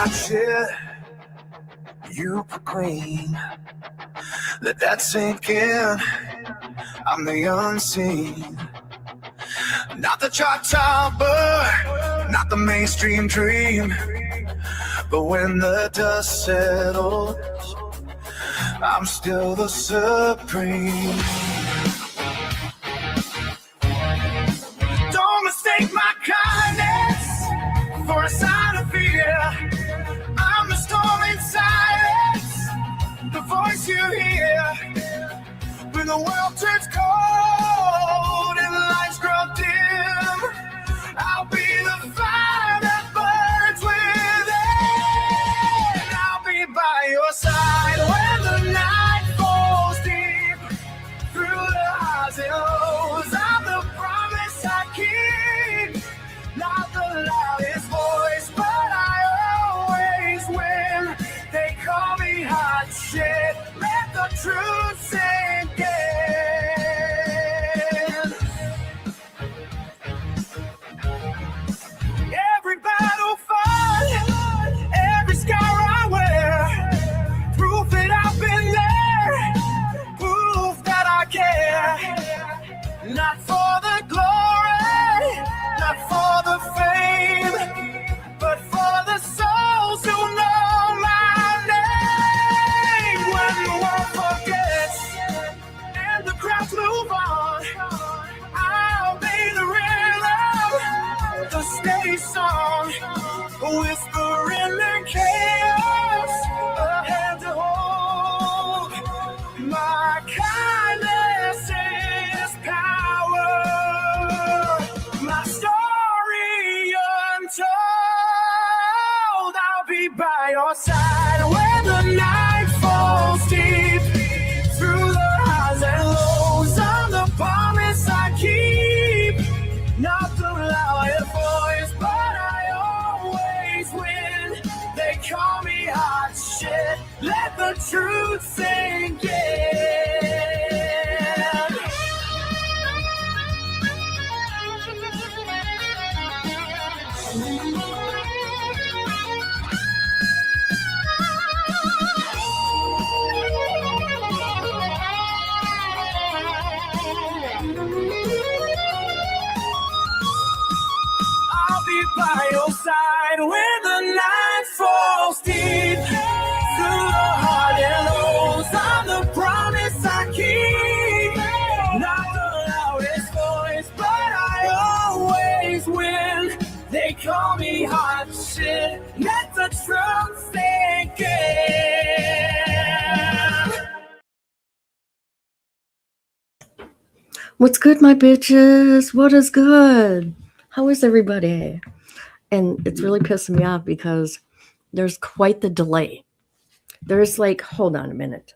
hot shit you proclaim. Let that sink in. I'm the unseen. Not the chart topper, not the mainstream dream. But when the dust settles, I'm still the supreme. Don't mistake my kindness for a sign of fear. I'm the storm in silence, the voice you hear. When the world turns cold and the lights grow dim, I'll be the fire that burns within. I'll be by your side when the night falls deep. Through the highs and lows, I'm the promise I keep. Not the loudest voice, but I always win. They call me hot shit. Let the truth sink in. Every battle fought, every scar I wear, proof that I've been there, proof that I care. Not for the glory, not for the fame, but for the souls who know my name. When the world forgets and the crowds move on, I'll be the rhythm, the steady song, whispering in chaos, a hand to hold. My kindness is power, my story untold. I'll be by your side when the night falls deep. Through the highs and lows, I'm the promise I keep. Not the loudest voice, but I always win. They call me hot shit. Let the truth sink in. I'll be by your side when the night falls deep. Through the hard and lows, I'm the promise I keep. Not the loudest voice, but I always win. They call me hot shit. Let the truth sink in. What's good, my bitches? What is good? How is everybody? And it's really pissing me off because there's quite the delay. There's like, hold on a minute.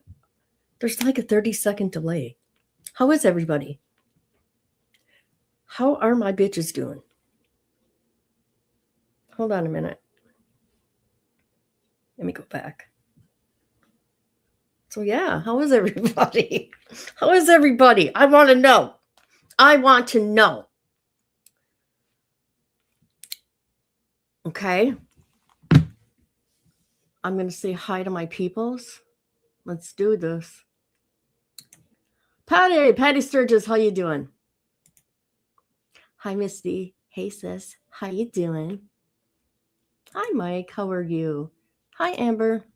There's like a 30-second delay. How is everybody? How are my bitches doing? Hold on a minute. Let me go back. So yeah, how is everybody? How is everybody? I want to know. I want to know. Okay. I'm going to say hi to my peoples. Let's do this. Patty Sturgis, how you doing? Hi, Misty. Hey, sis. How you doing? Hi, Mike. How are you? Hi, Amber.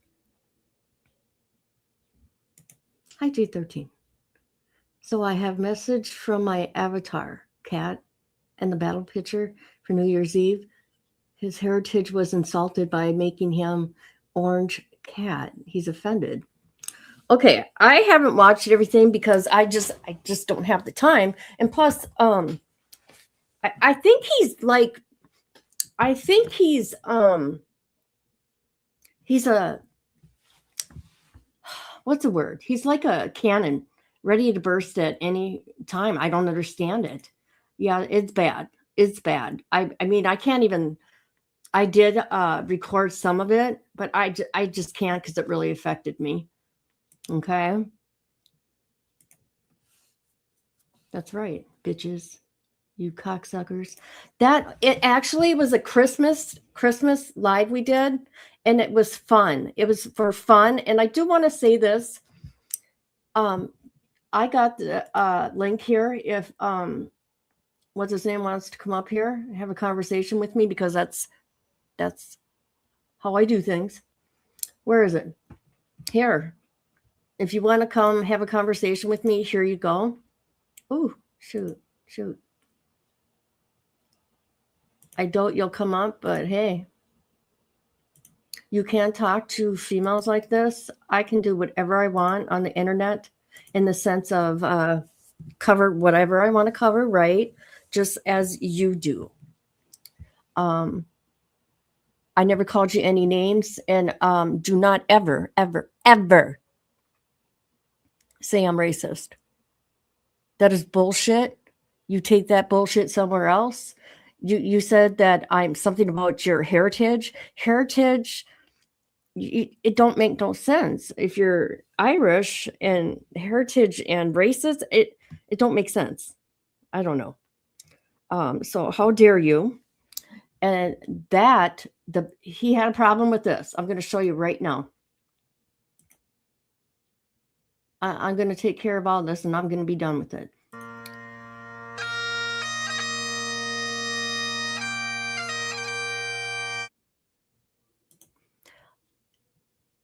Hi, G13. So I have message from my avatar, Cat, and the battle picture for New Year's Eve. His heritage was insulted by making him orange cat. He's offended. Okay, I haven't watched everything because I just don't have the time. And plus, I think he's like, he's a, what's the word? He's like a cannon ready to burst at any time. I don't understand it. Yeah, it's bad. It's bad. I mean, I can't even, I did record some of it, but I just can't because it really affected me. Okay. That's right, bitches. You cocksuckers. That it actually was a Christmas live we did, and it was fun. It was for fun. And I do want to say this. I got the link here. If what's his name wants to come up here and have a conversation with me, because that's how I do things. Where is it? Here. If you want to come have a conversation with me, here you go. Oh, shoot. I doubt you'll come up, but hey, you can't talk to females like this. I can do whatever I want on the internet in the sense of cover whatever I want to cover, right? Just as you do. I never called you any names, and do not ever, ever, ever say I'm racist. That is bullshit. You take that bullshit somewhere else. You said that I'm something about your heritage. Heritage, it don't make no sense. If you're Irish and heritage and racist, it don't make sense. I don't know. So how dare you? And that he had a problem with this. I'm going to show you right now. I'm going to take care of all this, and I'm going to be done with it.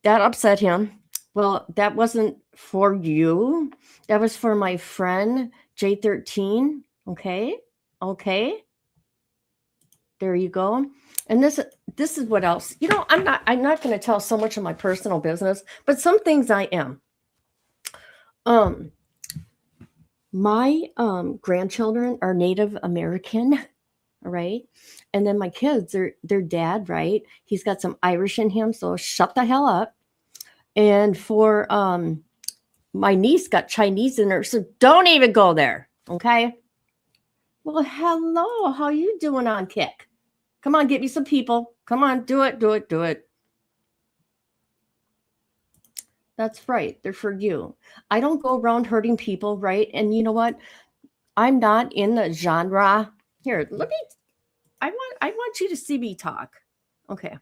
That upset him. Well, that wasn't for you. That was for my friend J13. Okay. There you go. And this is what else. I'm not going to tell so much of my personal business, but some things I am. My grandchildren are Native American, right? And then my kids, their dad, right? He's got some Irish in him, so shut the hell up. And for my niece got Chinese in her, so don't even go there, okay? Well, hello, how you doing on Kick? Come on, get me some people. Come on, do it. That's right, they're for you. I don't go around hurting people, right? And you know what? I'm not in the genre. Here, I want you to see me talk. Okay.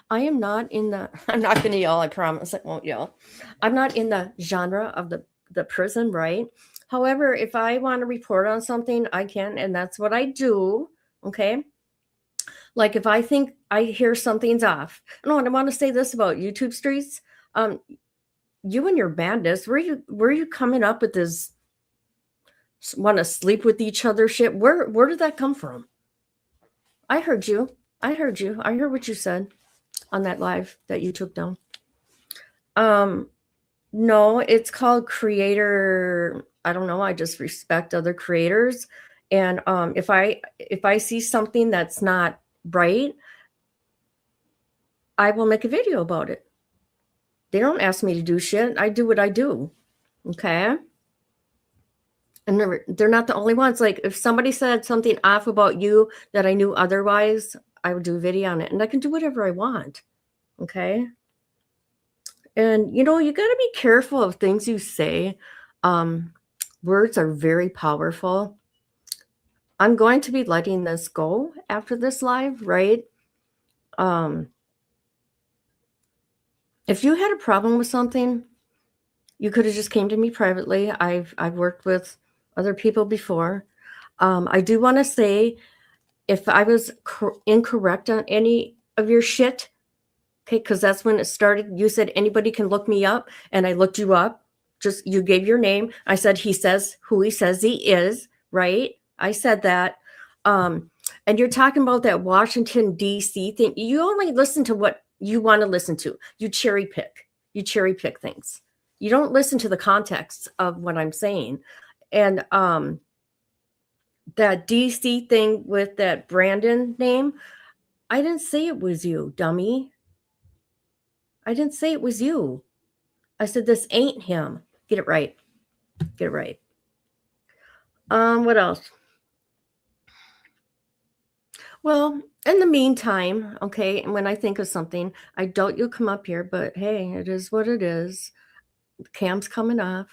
I am not in the, I'm not going to yell, I promise I won't yell. I'm not in the genre of the prison, right? However, if I want to report on something, I can, and that's what I do, okay? Like if I think I hear something's off. No, and I want to say this about YouTube streets. You and your bandits, where you coming up with this want to sleep with each other shit? Where did that come from? I heard you. I heard what you said on that live that you took down. No, it's called creator. I don't know. I just respect other creators. And if I see something that's not right, I will make a video about it. They don't ask me to do shit. I do what I do. Okay. And they're not the only ones. Like if somebody said something off about you that I knew otherwise, I would do a video on it, and I can do whatever I want. Okay. And you got to be careful of things you say. Words are very powerful. I'm going to be letting this go after this live, right? If you had a problem with something, you could have just came to me privately. I've worked with other people before. I do want to say, if I was incorrect on any of your shit, okay, because that's when it started. You said anybody can look me up, and I looked you up. Just you gave your name. I said he says who he says he is, right? I said that. And you're talking about that Washington, D.C. thing. You only listen to what you want to listen to. You cherry pick. You cherry pick things. You don't listen to the context of what I'm saying. And that DC thing with that Brandon name, I didn't say it was you, dummy. I didn't say it was you. I said this ain't him. Get it right. Get it right. What else? Well, in the meantime, okay, and when I think of something, I doubt you'll come up here, but hey, it is what it is. The cam's coming off.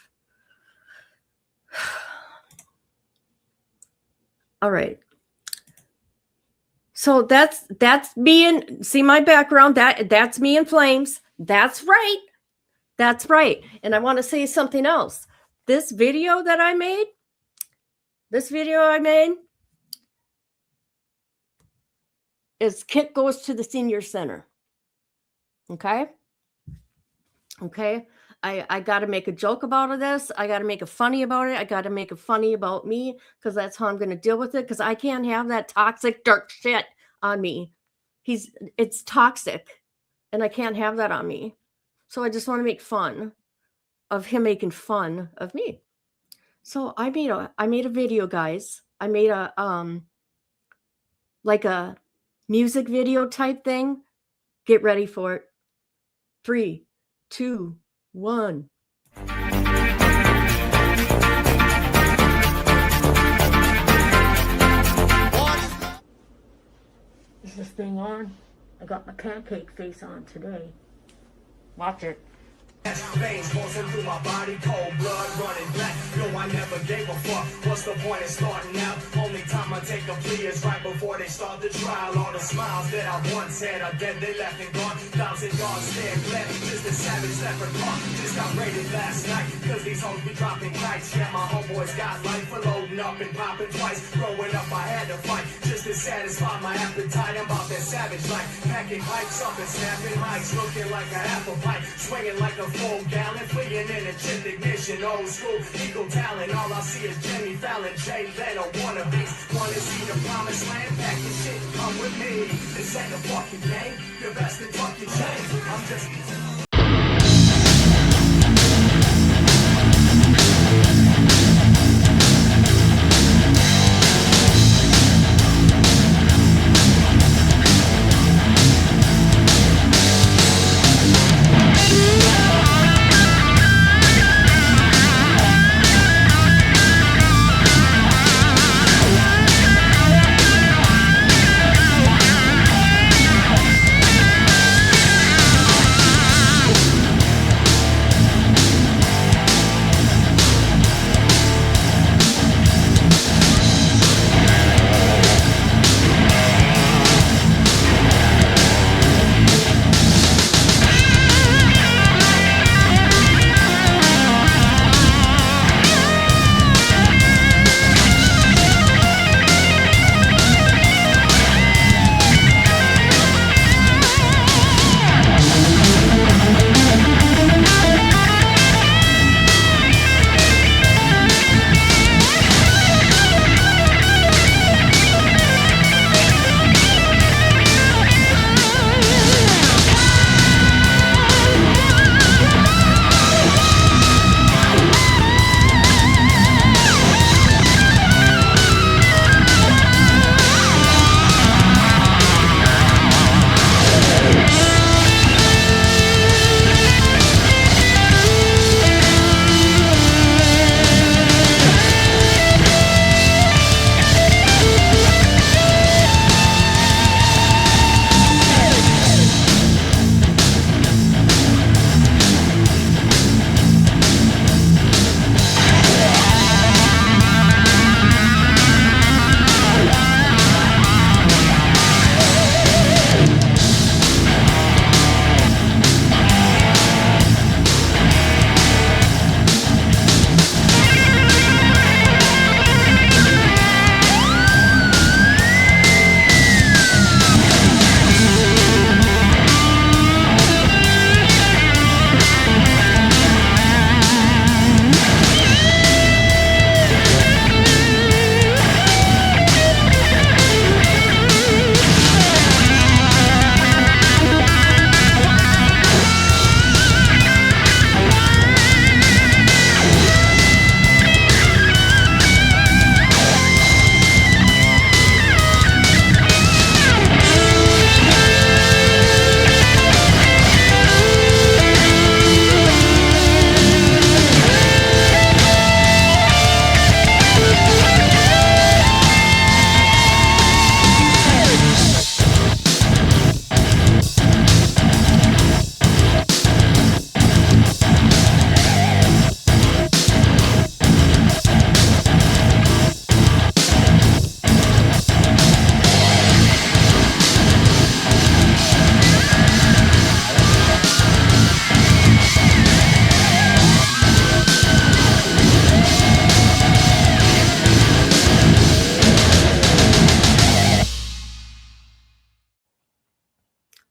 All right. So that's me, and see my background. That's me in Flames. That's right. That's right. And I want to say something else. This video I made is Kit Goes to the Senior Center. Okay. I got to make a joke about this. I got to make it funny about it. I got to make it funny about me, because that's how I'm going to deal with it, because I can't have that toxic, dark shit on me. It's toxic, and I can't have that on me. So I just want to make fun of him making fun of me. So I made a video, guys. I made a like a music video type thing. Get ready for it. 3, 2, 1. Is this thing on? I got my pancake face on today. Watch it. Veins coursing through my body, cold blood running black. No, I never gave a fuck. What's the point of starting out? Only time I take a plea is right before they start the trial. All the smiles that I once had are dead, they left and gone. 1,000 yards stand flat, just a savage leprechaun. Just got raided last night, cause these hoes be dropping kites. Yeah, my homeboys got life for loading up and popping twice. Growing up, I had to fight just to satisfy my appetite. I'm about that savage life, packing pipes up and snapping mics, looking like an apple pie, swinging like a full gallon, fleeing in a chip ignition, old school, eagle talent. All I see is Jimmy Fallon, Jay Leno, wannabes. Wanna see the promised land? Pack your shit, come with me. This ain't a fucking game. You're best in fucking change. I'm just.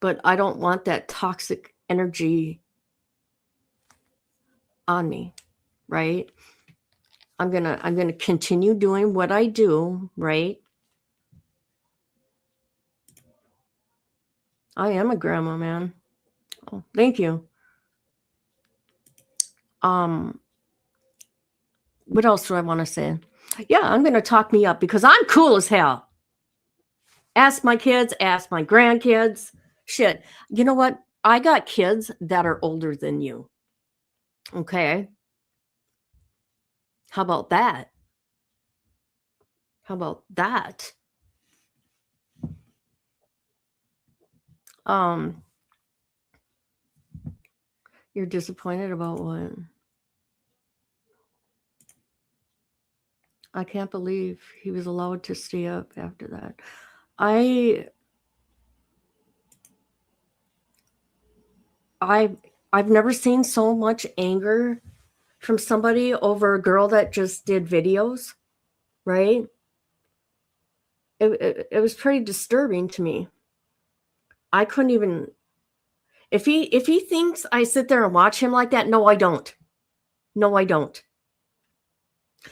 but I don't want that toxic energy on me, right? I'm gonna continue doing what I do, right? I am a grandma, man. Oh, thank you. What else do I want to say? Yeah, I'm gonna talk me up because I'm cool as hell. Ask my kids, ask my grandkids. Shit. You know what? I got kids that are older than you. Okay. How about that? How about that? You're disappointed about what? I can't believe he was allowed to stay up after that. I've never seen so much anger from somebody over a girl that just did videos, right? It was pretty disturbing to me. I couldn't even, if he thinks I sit there and watch him like that, no, I don't. No, I don't.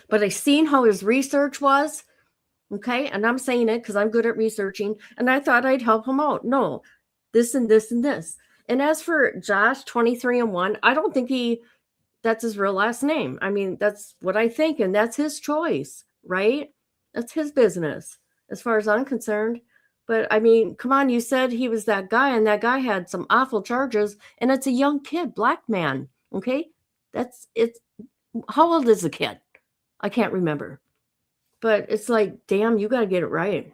But I seen how his research was, okay? And I'm saying it because I'm good at researching, and I thought I'd help him out. No, this and this and this. And as for Josh, 23-1, I don't think that's his real last name. I mean, that's what I think, and that's his choice, right? That's his business, as far as I'm concerned. But I mean, come on, you said he was that guy, and that guy had some awful charges, and it's a young kid, black man, okay? It's how old is the kid? I can't remember. But it's like, damn, you got to get it right.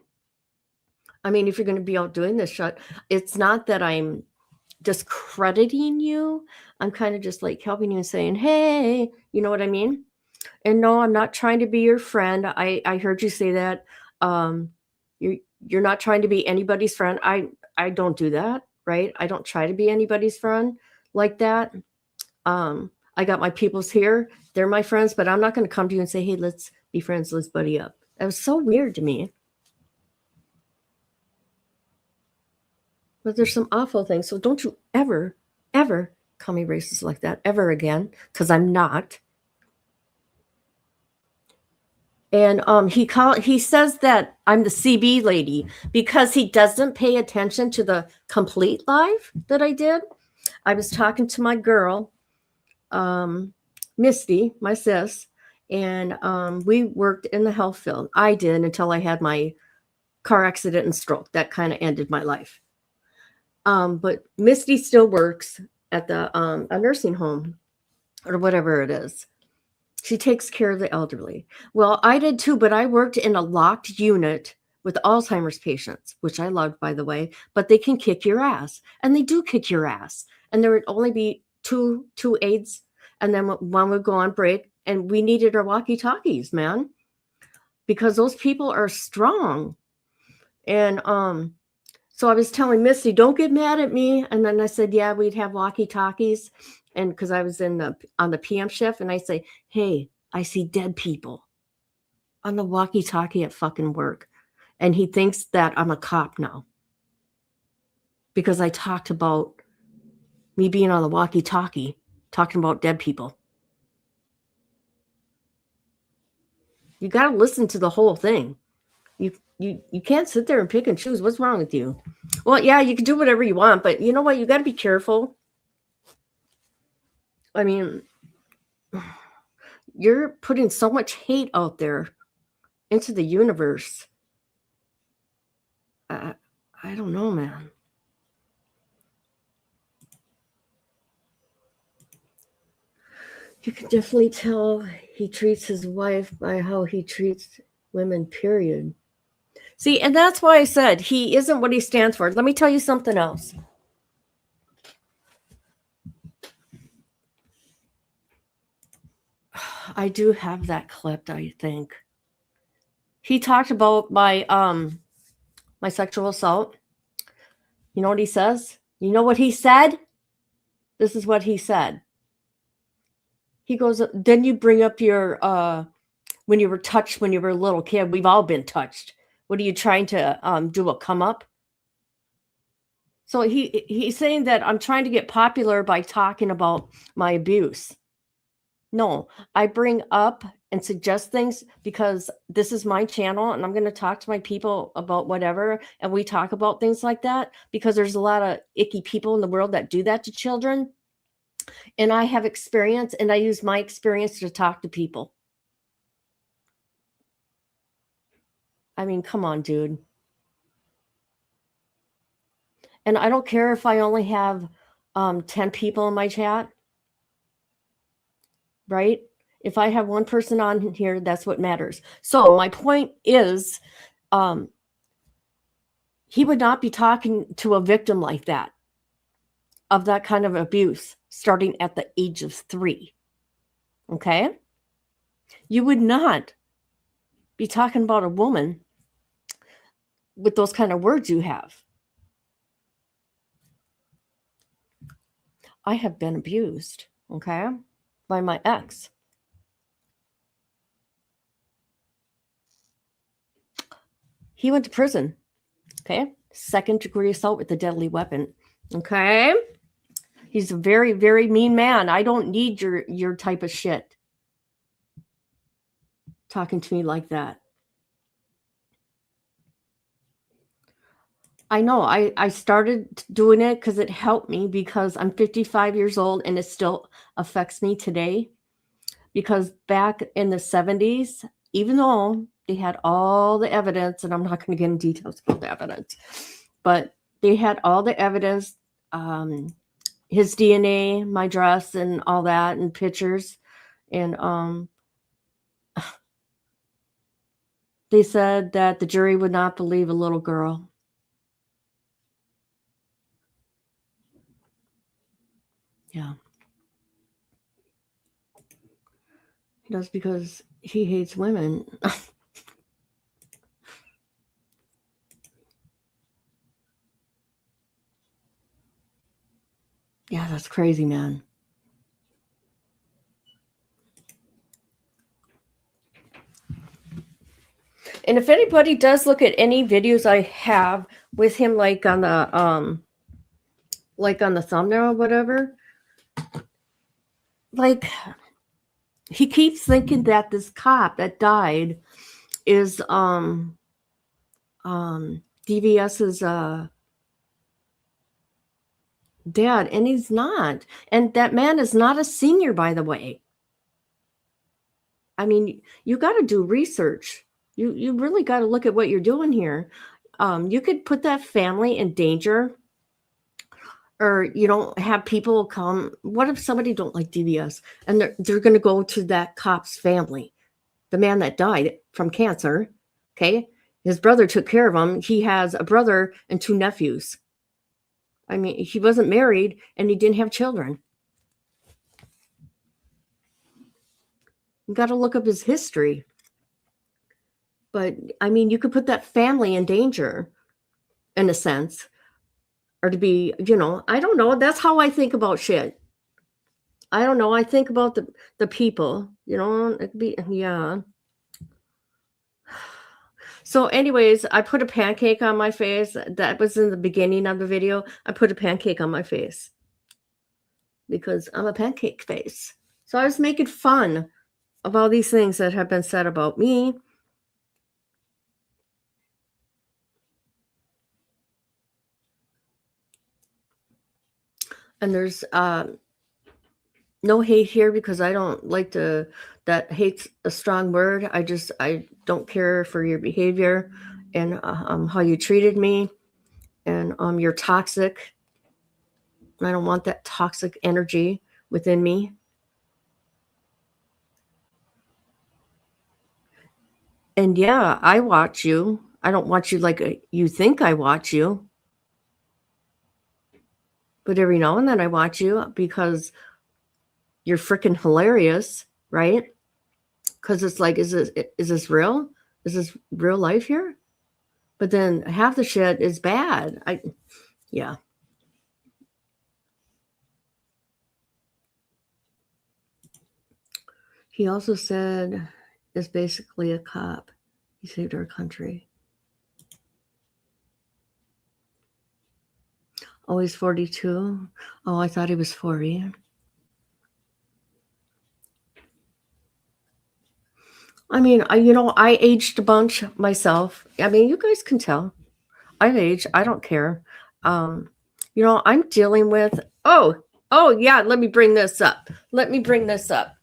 I mean, if you're going to be out doing this shit, it's not that I'm discrediting you. I'm kind of just like helping you and saying, hey, you know what I mean? And no, I'm not trying to be your friend. I heard you say that. You're not trying to be anybody's friend. I don't do that, right? I don't try to be anybody's friend like that. I got my peoples here. They're my friends, but I'm not going to come to you and say, hey, let's be friends. Let's buddy up. That was so weird to me. But there's some awful things. So don't you ever, ever call me racist like that ever again, because I'm not. And he says that I'm the CB lady because he doesn't pay attention to the complete live that I did. I was talking to my girl, Misty, my sis, and we worked in the health field. I did until I had my car accident and stroke. That kind of ended my life. But Misty still works at a nursing home or whatever it is. She takes care of the elderly. Well, I did too, but I worked in a locked unit with Alzheimer's patients, which I loved, by the way, but they can kick your ass. And they do kick your ass. And there would only be two aides, and then one would go on break, and we needed our walkie-talkies, man, because those people are strong. And so I was telling Misty, don't get mad at me. And then I said, yeah, we'd have walkie-talkies. And because I was on the PM shift, and I say, hey, I see dead people on the walkie-talkie at fucking work. And he thinks that I'm a cop now because I talked about me being on the walkie-talkie, talking about dead people. You got to listen to the whole thing. You can't sit there and pick and choose. What's wrong with you? Well, yeah, you can do whatever you want, but you know what? You got to be careful. I mean, you're putting so much hate out there into the universe. I don't know, man. You can definitely tell he treats his wife by how he treats women, period. See, and that's why I said he isn't what he stands for. Let me tell you something else. I do have that clipped, I think. He talked about my sexual assault. You know what he says? You know what he said? This is what he said. He goes, then you bring up your when you were touched when you were a little kid. We've all been touched. What are you trying to do, a come up? So he's saying that I'm trying to get popular by talking about my abuse. No, I bring up and suggest things because this is my channel and I'm going to talk to my people about whatever. And we talk about things like that because there's a lot of icky people in the world that do that to children. And I have experience and I use my experience to talk to people. I mean, come on, dude. And I don't care if I only have 10 people in my chat, right? If I have one person on here, that's what matters. So my point is, he would not be talking to a victim like that, of that kind of abuse, starting at the age of 3. Okay? You would not be talking about a woman with those kind of words you have. I have been abused, okay, by my ex. He went to prison, okay? 2nd-degree assault with a deadly weapon, okay? He's a very, very mean man. I don't need your type of shit talking to me like that. I know. I started doing it because it helped me, because I'm 55 years old and it still affects me today. Because back in the 70s, even though they had all the evidence, and I'm not going to get into details about the evidence, but they had all the evidence, his DNA, my dress, and all that, and pictures. And they said that the jury would not believe a little girl. Yeah. He does, because he hates women. Yeah, that's crazy, man. And if anybody does look at any videos I have with him, like on the thumbnail or whatever, like, he keeps thinking that this cop that died is DVS's dad, and he's not. And that man is not a senior, by the way. I mean, you got to do research. You really got to look at what you're doing here. You could put that family in danger, or you don't have people come. What if somebody don't like DVS and they're going to go to that cop's family, the man that died from cancer? Okay, his brother took care of him. He has a brother and 2 nephews. I mean, he wasn't married and he didn't have children. You got to look up his history. But I mean, you could put that family in danger, in a sense, or to be, I don't know. That's how I think about shit. I don't know. I think about the people, it could be, yeah. So anyways, I put a pancake on my face. That was in the beginning of the video. I put a pancake on my face because I'm a pancake face. So I was making fun of all these things that have been said about me. And there's no hate here, because I don't like that hate's a strong word. I don't care for your behavior and how you treated me, and you're toxic. I don't want that toxic energy within me. And yeah, I watch you. I don't watch you like you think I watch you. But every now and then I watch you because you're freaking hilarious, right? Because it's like, is this real? Is this real life here? But then half the shit is bad. Yeah. He also said is basically a cop. He saved our country. Oh, he's 42. Oh, I thought he was 40. I mean, I aged a bunch myself. I mean, you guys can tell. I've aged. I don't care. I'm dealing with. Oh, yeah. Let me bring this up. Let me bring this up.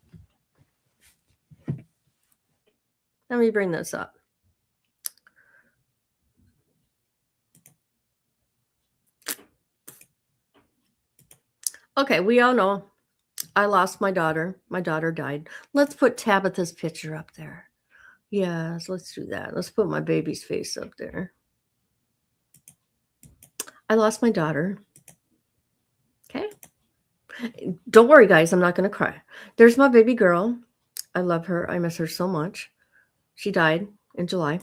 Okay, we all know I lost my daughter. My daughter died. Let's put Tabitha's picture up there. Yes, let's do that. Let's put my baby's face up there. I lost my daughter. Okay. Don't worry, guys. I'm not going to cry. There's my baby girl. I love her. I miss her so much. She died in July.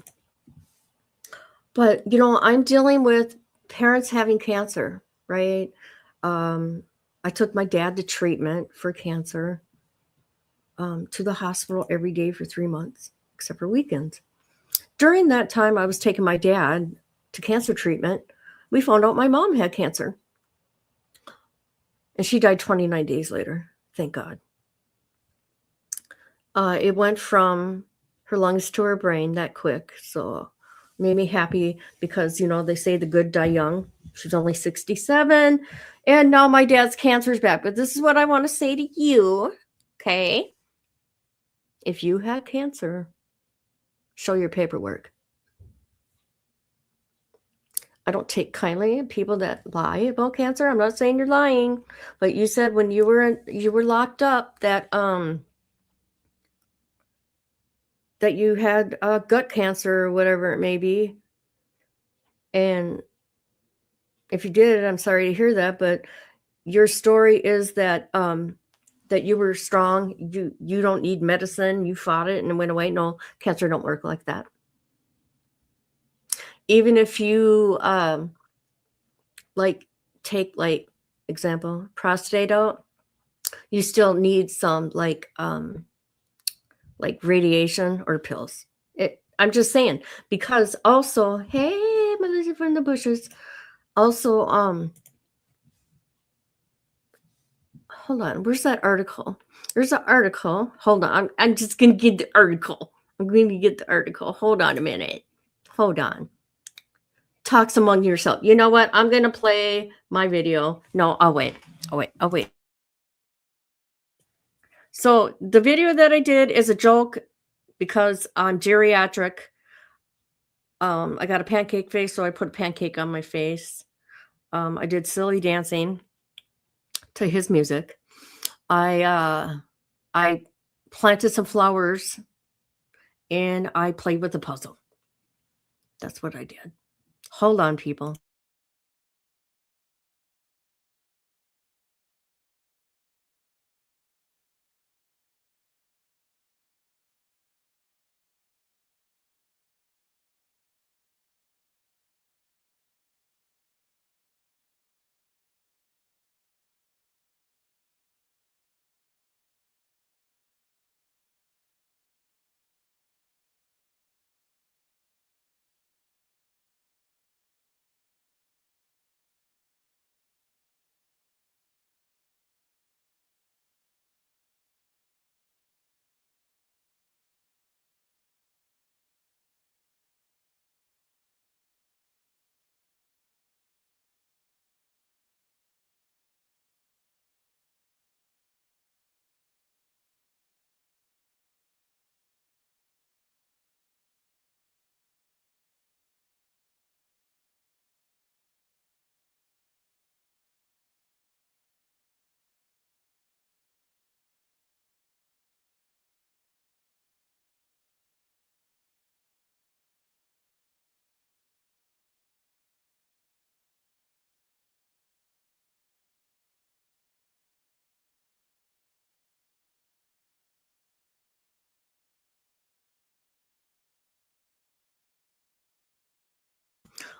But, I'm dealing with parents having cancer, right? I took my dad to treatment for cancer, to the hospital every day for 3 months, except for weekends. During that time, I was taking my dad to cancer treatment. We found out my mom had cancer. And she died 29 days later. Thank God. It went from her lungs to her brain that quick. So made me happy because, they say the good die young. She's only 67. And now my dad's cancer's back. But this is what I want to say to you. Okay. If you had cancer, show your paperwork. I don't take kindly at people that lie about cancer. I'm not saying you're lying, but you said when you were locked up that that you had gut cancer or whatever it may be. And if you did, I'm sorry to hear that, but your story is that that you were strong. You don't need medicine. You fought it and it went away. No, cancer don't work like that. Even if you take example prostate out, you still need some like radiation or pills. I'm just saying, because also, hey, Melissa from the bushes. Also, hold on, where's that article? There's an article. Hold on, I'm just gonna get the article. Hold on a minute. Hold on. Talks among yourself. You know what? I'm gonna play my video. No, I'll wait. So the video that I did is a joke because I'm geriatric. I got a pancake face, so I put a pancake on my face. I did silly dancing to his music. I planted some flowers and I played with the puzzle. That's what I did. Hold on, people.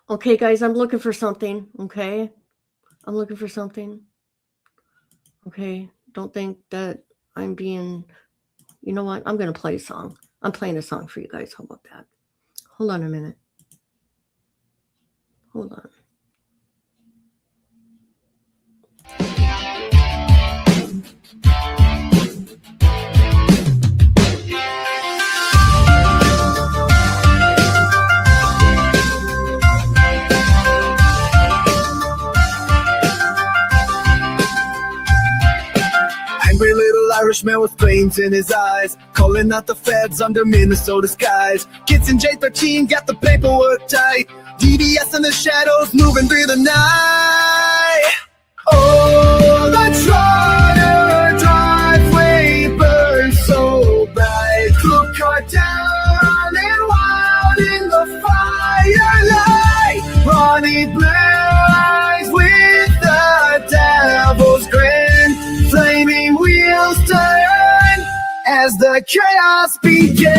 Okay, guys, I'm looking for something. Okay. I'm looking for something. Okay. Don't think that I'm being, you know what? I'm going to play a song. I'm playing a song for you guys. How about that? Hold on a minute. Hold on. Angry little Irishman with flames in his eyes, calling out the feds under Minnesota skies. Kids in J13 got the paperwork tight. DDS in the shadows moving through the night. Oh, the Trotter driveway burns so bright. Club car down and wild in the firelight. Ronnie Blue eyes with the devil's grin. Flaming wheels turn as the chaos begins.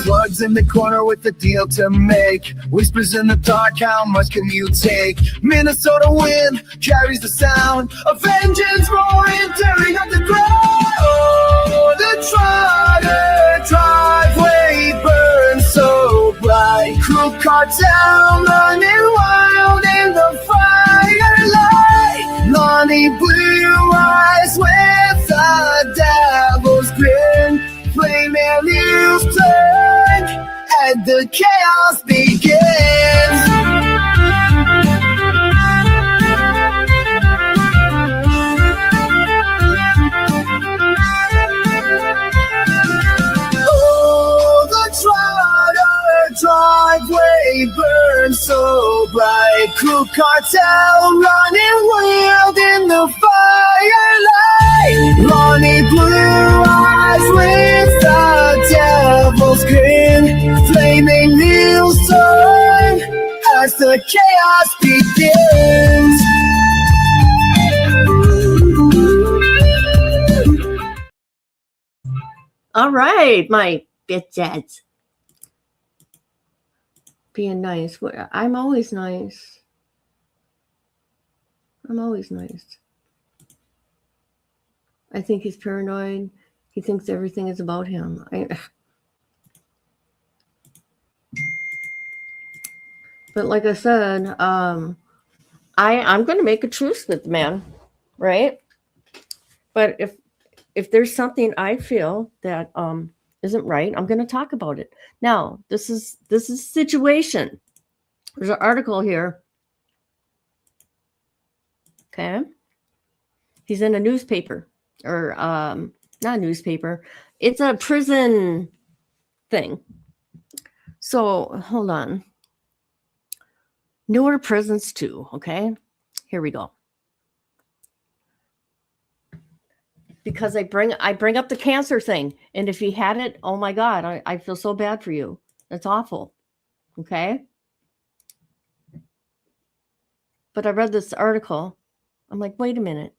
Plugs in the corner with a deal to make. Whispers in the dark, how much can you take? Minnesota wind carries the sound of vengeance roaring, tearing up the ground. Oh, the Trotter driveway burns so bright. Crew car down, running wild in the firelight. Lonnie blue eyes with the devil's grin. Flaming wheels turn and the chaos begins. Oh, the Trotter driveway burns so bright. Crew cartel running wild in the firelight. Lonnie blue eyes with the devil's grin. Flaming wheels turn as the chaos begins. All right, my bitches. Being nice. I'm always nice. I'm always nice. I think he's paranoid. He thinks everything is about him. But like I said, I'm going to make a truce with the man, right? But if there's something I feel that isn't right, I'm going to talk about it. Now, this is a situation. There's an article here. Okay. He's in a newspaper, or not a newspaper. It's a prison thing. So hold on. Newer prisons too. Okay. Here we go. Because I bring up the cancer thing. And if he had it, oh my God, I feel so bad for you. That's awful. Okay. But I read this article. I'm like, wait a minute.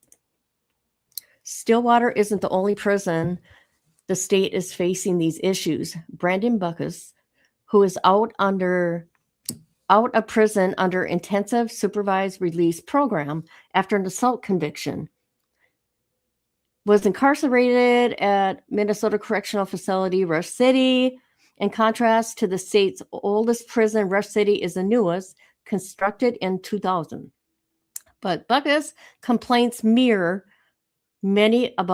Stillwater isn't the only prison the state is facing these issues. Brandon Buckus, who is out of prison under intensive supervised release program after an assault conviction, was incarcerated at Minnesota Correctional Facility, Rush City. In contrast to the state's oldest prison, Rush City is the newest, constructed in 2000. But Buckus' complaints mirror many of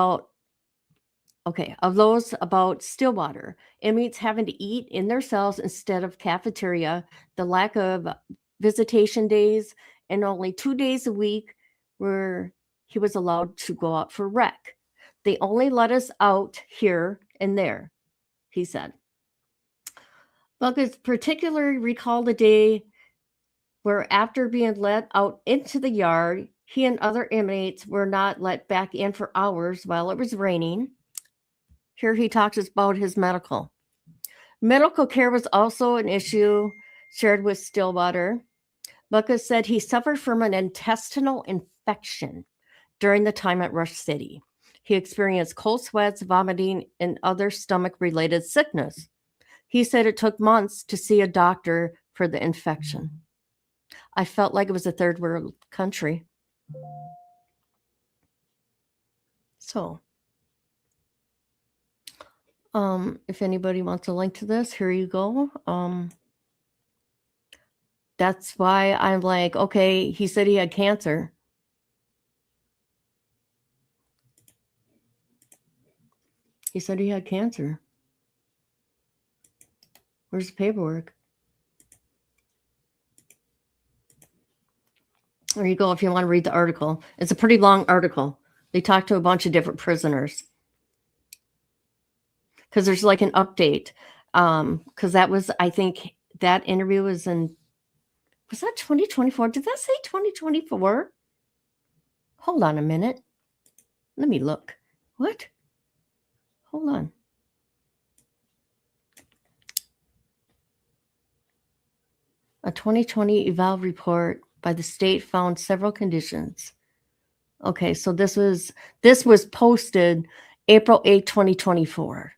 those about Stillwater. Inmates having to eat in their cells instead of cafeteria, the lack of visitation days, and only 2 days a week where he was allowed to go out for rec. They only let us out here and there, he said. Buckus particularly recalled a day where, after being let out into the yard, he and other inmates were not let back in for hours while it was raining. Here he talks about his medical. Medical care was also an issue shared with Stillwater. Buckus said he suffered from an intestinal infection during the time at Rush City. He experienced cold sweats, vomiting, and other stomach-related sickness. He said it took months to see a doctor for the infection. I felt like it was a third world country. So, if anybody wants a link to this, here you go. That's why I'm like, okay, he said he had cancer. He said he had cancer. Where's the paperwork? There you go if you want to read the article. It's a pretty long article. They talk to a bunch of different prisoners. Because there's like an update. Because that was, I think, that interview was in, was that 2024? Did that say 2024? Hold on a minute. Let me look. What? Hold on. A 2020 eval report by the state found several conditions. Okay, so this was posted April 8, 2024.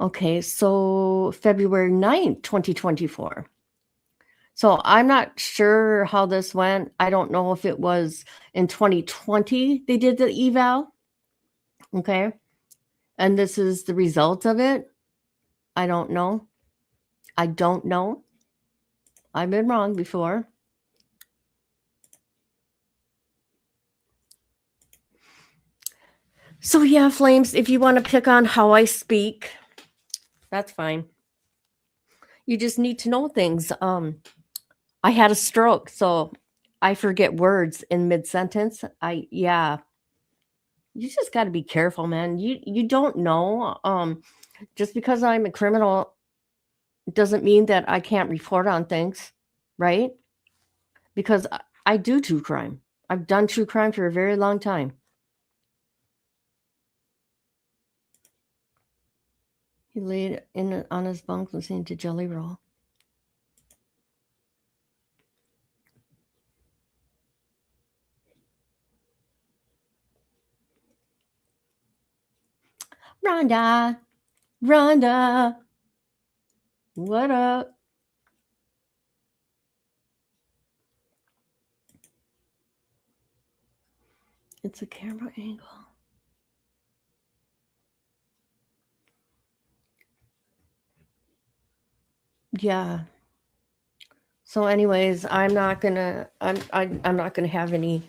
Okay, so February 9th, 2024. So I'm not sure how this went. I don't know if it was in 2020 they did the eval. Okay. And this is the result of it. I don't know. I've been wrong before. So yeah, Flames, if you want to pick on how I speak, that's fine. You just need to know things. I had a stroke, so I forget words in mid-sentence. You just got to be careful, man. You don't know. Just because I'm a criminal doesn't mean that I can't report on things, right? Because I do true crime. I've done true crime for a very long time. He laid on his bunk listening to Jelly Roll. Rhonda, what up? It's a camera angle. Yeah. So anyways, I'm not gonna have any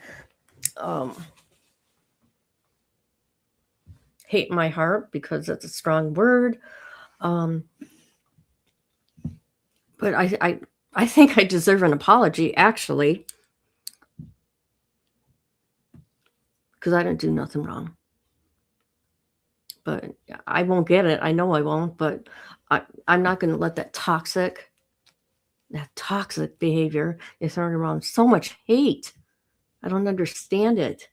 hate in my heart, because that's a strong word. But I think I deserve an apology, actually, because I didn't do nothing wrong. But I won't get it. I know I won't, but I'm not going to let that toxic behavior is throwing around so much hate. I don't understand it.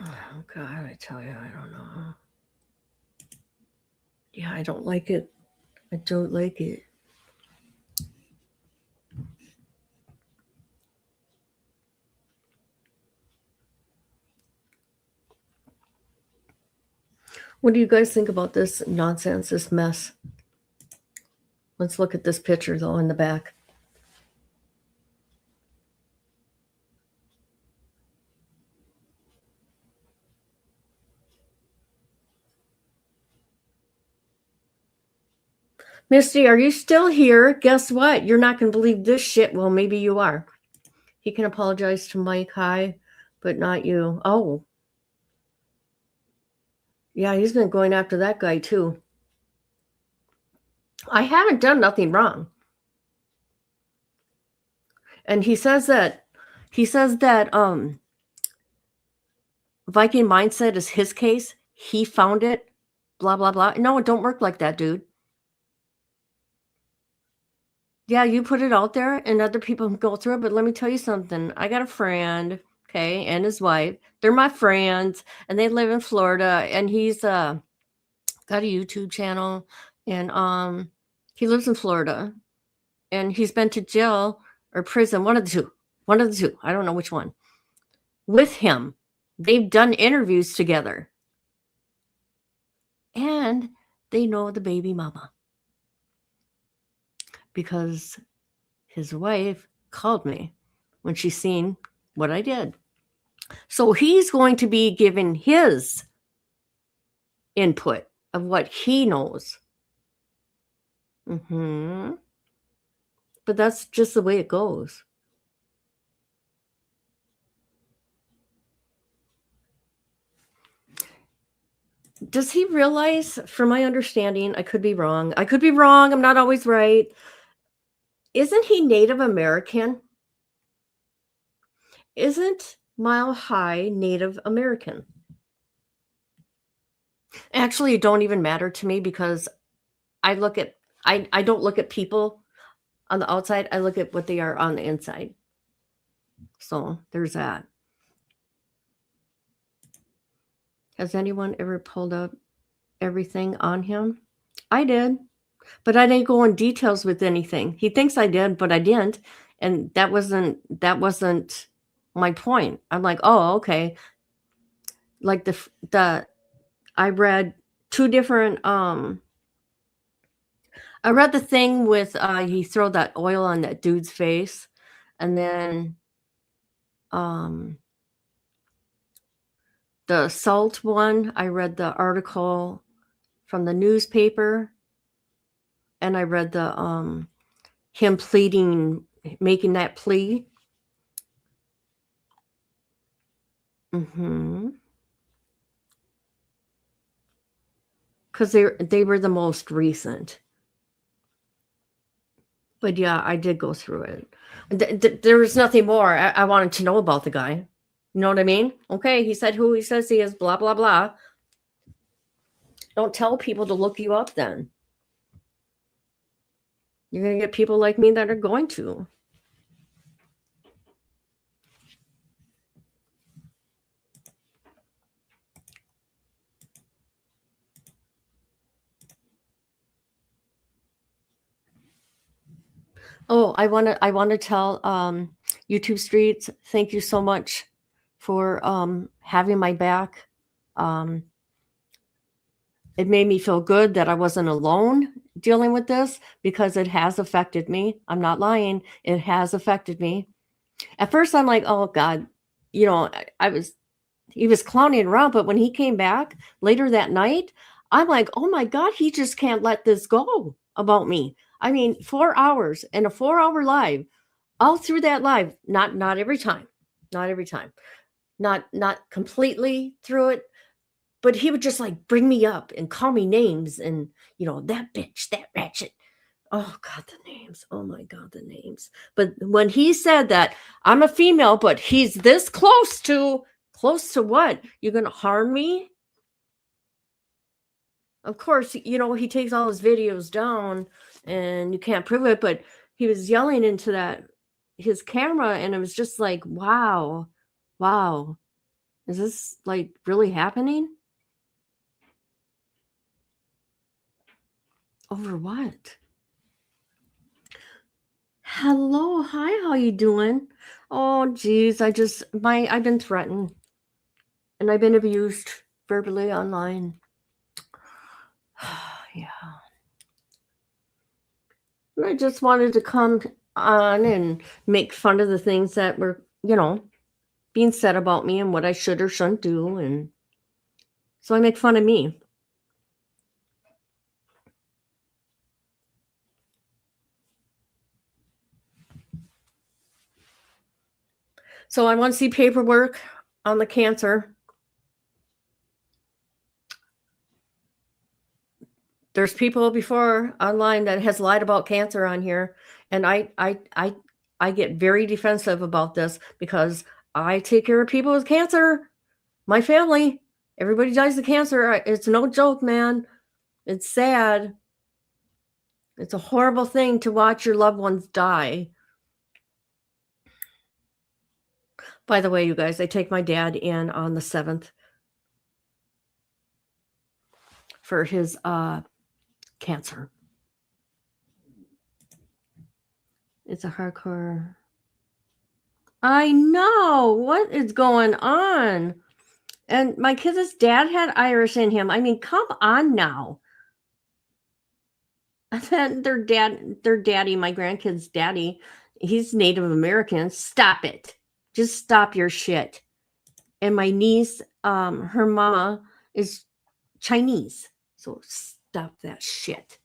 Oh, God, I tell you, I don't know. Yeah, I don't like it. I don't like it. What do you guys think about this nonsense, this mess? Let's look at this picture, though, in the back. Misty, are you still here? Guess what? You're not going to believe this shit. Well, maybe you are. He can apologize to Mike High, but not you. Oh. Yeah, he's been going after that guy, too. I haven't done nothing wrong. And he says that Viking Mindset is his case. He found it. Blah, blah, blah. No, it don't work like that, dude. Yeah, you put it out there and other people can go through it. But let me tell you something. I got a friend, okay, and his wife. They're my friends, and they live in Florida. And he's got a YouTube channel, and he lives in Florida. And he's been to jail or prison, one of the two. I don't know which one. With him. They've done interviews together. And they know the baby mama. Because his wife called me when she seen what I did. So he's going to be giving his input of what he knows. But that's just the way it goes. Does he realize, from my understanding, I could be wrong. I could be wrong. I'm not always right. Isn't he Native American? Isn't Mile High Native American? Actually, it don't even matter to me because I don't look at people on the outside. I look at what they are on the inside. So there's that. Has anyone ever pulled up everything on him? I did, but I didn't go in details with anything. He thinks I did, but I didn't. And that wasn't my point. I'm like, oh, okay. Like I read two different, I read the thing with, he throw that oil on that dude's face. And then, the salt one, I read the article from the newspaper, and I read the him pleading, making that plea. Because they were the most recent. But yeah, I did go through it. There was nothing more I wanted to know about the guy. You know what I mean? Okay, he said who he says he is, blah, blah, blah. Don't tell people to look you up then. You're going to get people like me that are going to. Oh, I want to tell YouTube Streets, thank you so much for having my back. It made me feel good that I wasn't alone dealing with this because it has affected me. I'm not lying. It has affected me. At first, I'm like, oh God, he was clowning around. But when he came back later that night, I'm like, oh my God, he just can't let this go about me. I mean, 4 hours and a 4-hour live, all through that live, not every time, not completely through it. But he would just like bring me up and call me names and, that bitch, that ratchet. Oh God, the names. Oh my God, the names. But when he said that I'm a female, but he's this close to what? You're going to harm me? Of course, he takes all his videos down and you can't prove it, but he was yelling into his camera and it was just like, wow. Is this like really happening? Over what? Hello, hi, how you doing? Oh, geez, I've been threatened and I've been abused verbally online. Yeah. And I just wanted to come on and make fun of the things that were, being said about me and what I should or shouldn't do. And so I make fun of me. So I want to see paperwork on the cancer. There's people before online that has lied about cancer on here. And I get very defensive about this because I take care of people with cancer. My family, everybody dies of cancer. It's no joke, man. It's sad. It's a horrible thing to watch your loved ones die. By the way, you guys, I take my dad in on the 7th for his cancer. It's a hardcore. I know. What is going on? And my kid's dad had Irish in him. I mean, come on now. And then their daddy, my grandkid's daddy, he's Native American. Stop it. Just stop your shit. And my niece, her mama is Chinese. So stop that shit.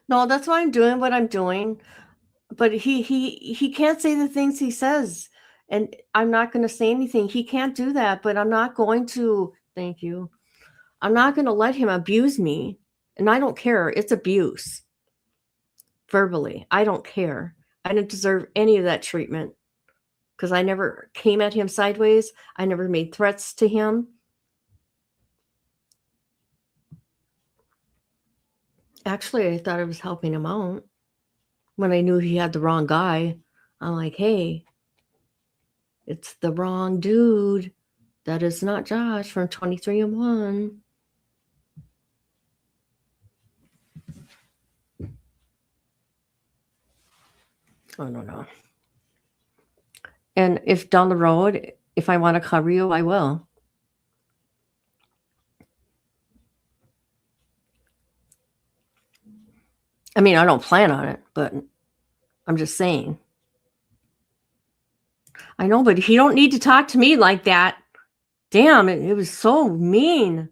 No, that's why I'm doing what I'm doing. But he can't say the things he says. And I'm not going to say anything. He can't do that, but I'm not going to. Thank you. I'm not going to let him abuse me. And I don't care. It's abuse. Verbally. I don't care. I didn't deserve any of that treatment because I never came at him sideways. I never made threats to him. Actually, I thought I was helping him out. When I knew he had the wrong guy, I'm like, hey, it's the wrong dude. That is not Josh from 23andMe. Oh, no. And if down the road, if I want to cover you, I will. I mean, I don't plan on it, but I'm just saying. I know, but he don't need to talk to me like that. Damn, it was so mean.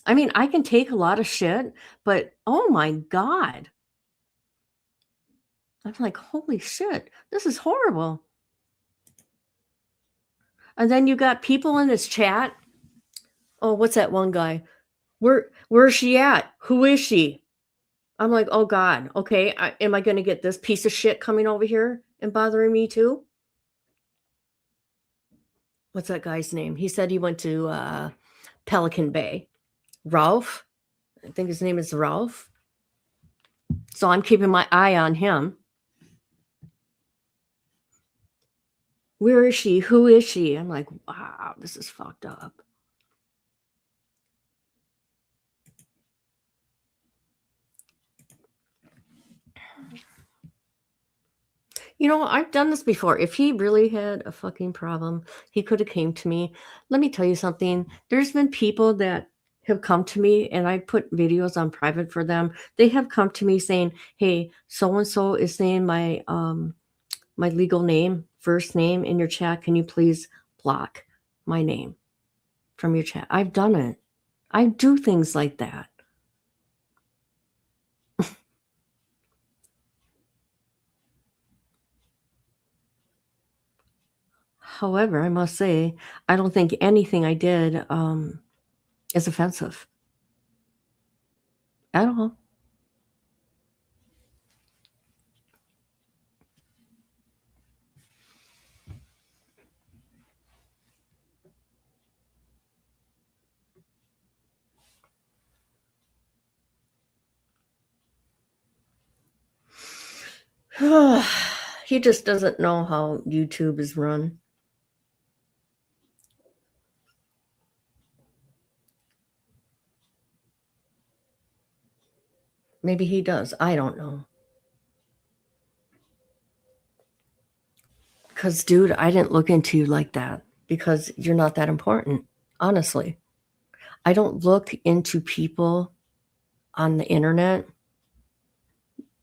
I mean, I can take a lot of shit, but oh my God. I'm like, holy shit, this is horrible. And then you got people in this chat. Oh, what's that one guy? Where's she at? Who is she? I'm like, oh God, okay. Am I going to get this piece of shit coming over here and bothering me too? What's that guy's name? He said he went to Pelican Bay. Ralph. I think his name is Ralph. So I'm keeping my eye on him. Where is she? Who is she? I'm like, wow, this is fucked up. You know, I've done this before. If he really had a fucking problem, he could have came to me. Let me tell you something. There's been people that have come to me and I put videos on private for them. They have come to me saying, hey, so-and-so is saying my my legal name, first name in your chat. Can you please block my name from your chat? I've done it. I do things like that. However, I must say, I don't think anything I did is offensive at all. He just doesn't know how YouTube is run. Maybe he does. I don't know. Because, dude, I didn't look into you like that because you're not that important. Honestly, I don't look into people on the internet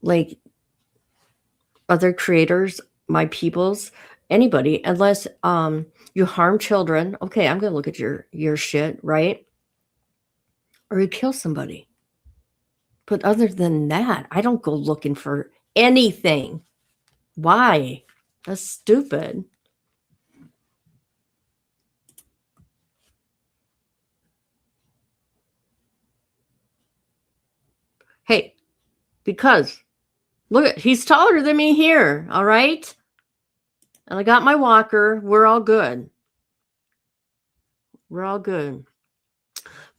like other creators, my peoples, anybody, unless you harm children. Okay, I'm gonna look at your shit, right? Or you kill somebody. But other than that, I don't go looking for anything. Why? That's stupid. Hey, because look at, he's taller than me here, all right? And I got my walker. We're all good. We're all good.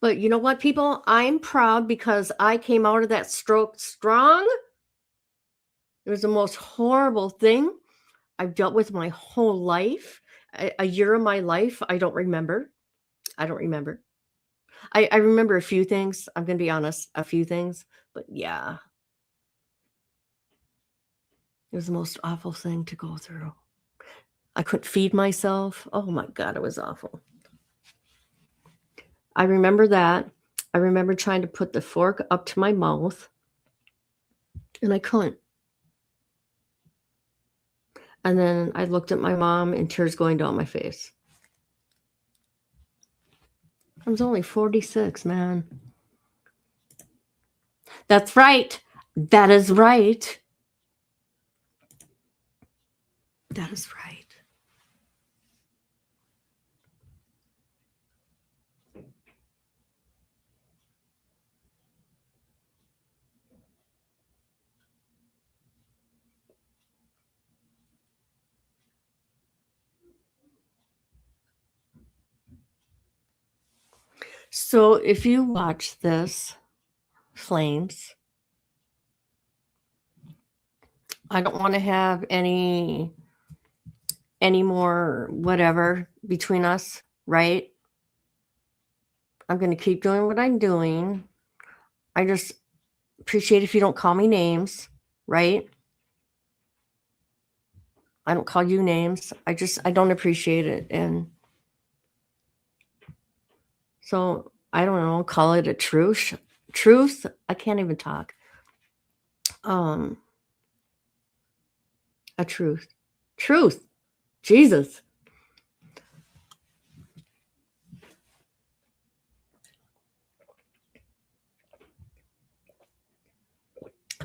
But you know what, people? I'm proud because I came out of that stroke strong. It was the most horrible thing I've dealt with my whole life. A year of my life, I don't remember. I don't remember. I remember a few things. I'm going to be honest, a few things. But yeah, it was the most awful thing to go through. I couldn't feed myself. Oh my God, it was awful. I remember that. I remember trying to put the fork up to my mouth, and I couldn't. And then I looked at my mom and tears going down my face. I was only 46, man. That's right. That is right. That is right. So if you watch this, Flames, I don't want to have any more whatever between us, right? I'm going to keep doing what I'm doing. I just appreciate if you don't call me names, right? I don't call you names. I don't appreciate it. And so I don't know, call it a truce. Truth? I can't even talk. A truth. Truth. Jesus.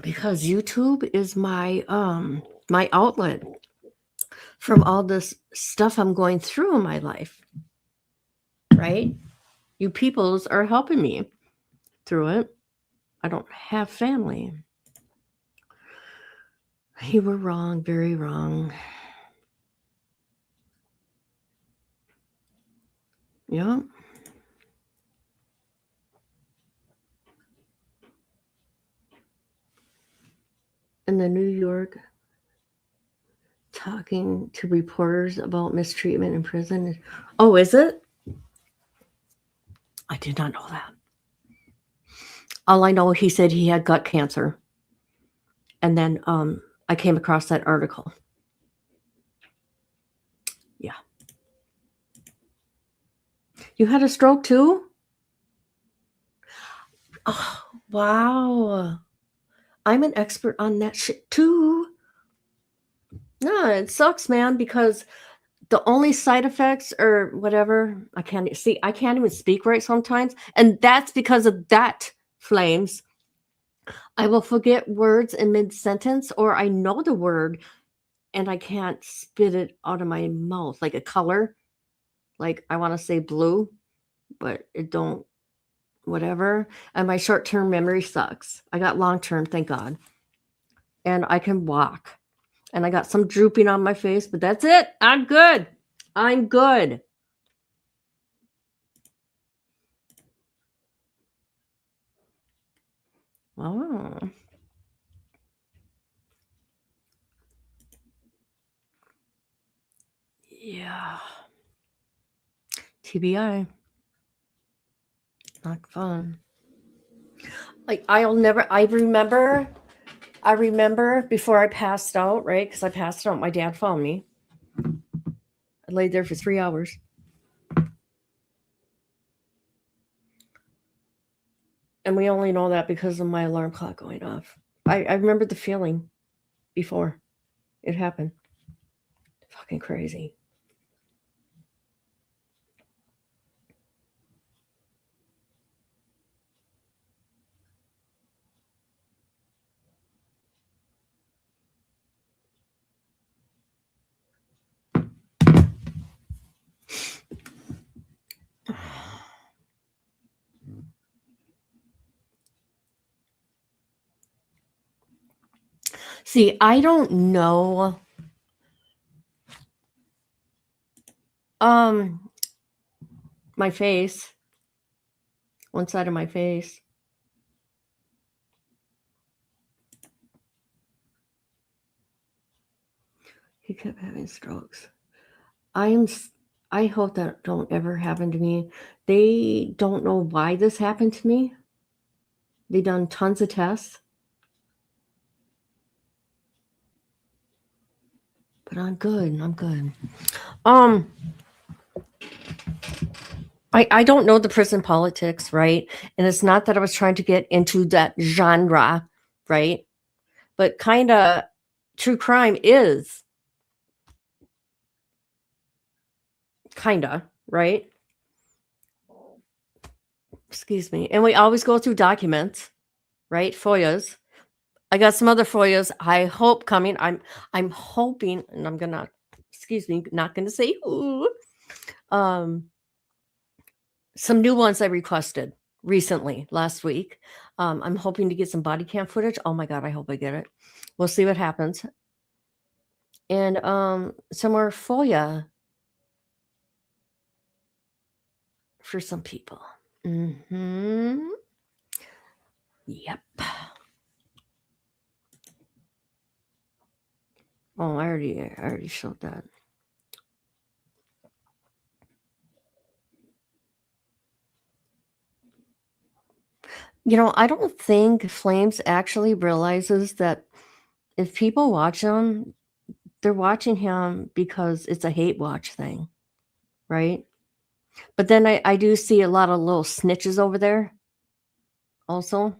Because YouTube is my my outlet from all this stuff I'm going through in my life. Right? You peoples are helping me through it. I don't have family. You were wrong, very wrong. Yeah. In the New York, talking to reporters about mistreatment in prison. Oh, is it? I did not know that. All I know, he said he had gut cancer. And then I came across that article. Yeah. You had a stroke too? Oh, wow. I'm an expert on that shit too. No, it sucks, man, because the only side effects or whatever, I can't even speak right sometimes. And that's because of that, Flames. I will forget words in mid-sentence, or I know the word and I can't spit it out of my mouth like a color. Like I want to say blue, but it don't, whatever. And my short-term memory sucks. I got long-term, thank God. And I can walk. And I got some drooping on my face, but that's it. I'm good. I'm good. Oh. Yeah. TBI. Not fun. Like I remember before I passed out, right? Because I passed out, my dad found me. I laid there for 3 hours. And we only know that because of my alarm clock going off. I remember the feeling before it happened. Fucking crazy. See, I don't know. My face. One side of my face. He kept having strokes. I hope that don't ever happen to me. They don't know why this happened to me. They done tons of tests. But I'm good. I'm good. I don't know the prison politics, right? And it's not that I was trying to get into that genre, right? But kind of true crime is kind of, right? Excuse me. And we always go through documents, right? FOIAs. I got some other FOIAs I hope coming. I'm hoping, and I'm gonna, excuse me, not gonna say who. Some new ones I requested recently last week. I'm hoping to get some body cam footage. Oh my god, I hope I get it. We'll see what happens. And some more FOIA for some people. Yep. Oh, I already showed that. You know, I don't think Flamez actually realizes that if people watch him, they're watching him because it's a hate watch thing, right? But then I do see a lot of little snitches over there also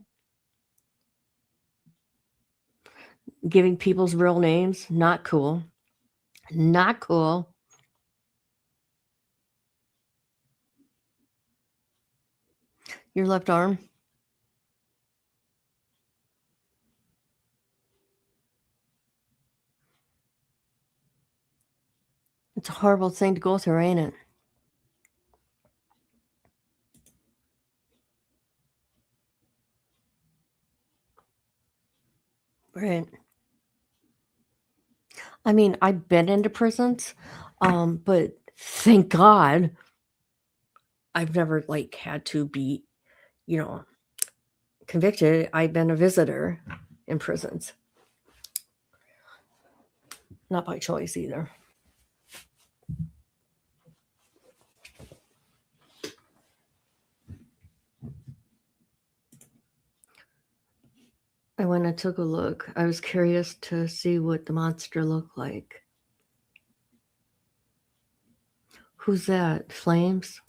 giving people's real names. Not cool. Not cool. Your left arm. It's a horrible thing to go through, ain't it? Right. I mean, I've been into prisons, but thank God I've never like had to be, convicted. I've been a visitor in prisons. Not by choice either. I went and took a look. I was curious to see what the monster looked like. Who's that? Flamez?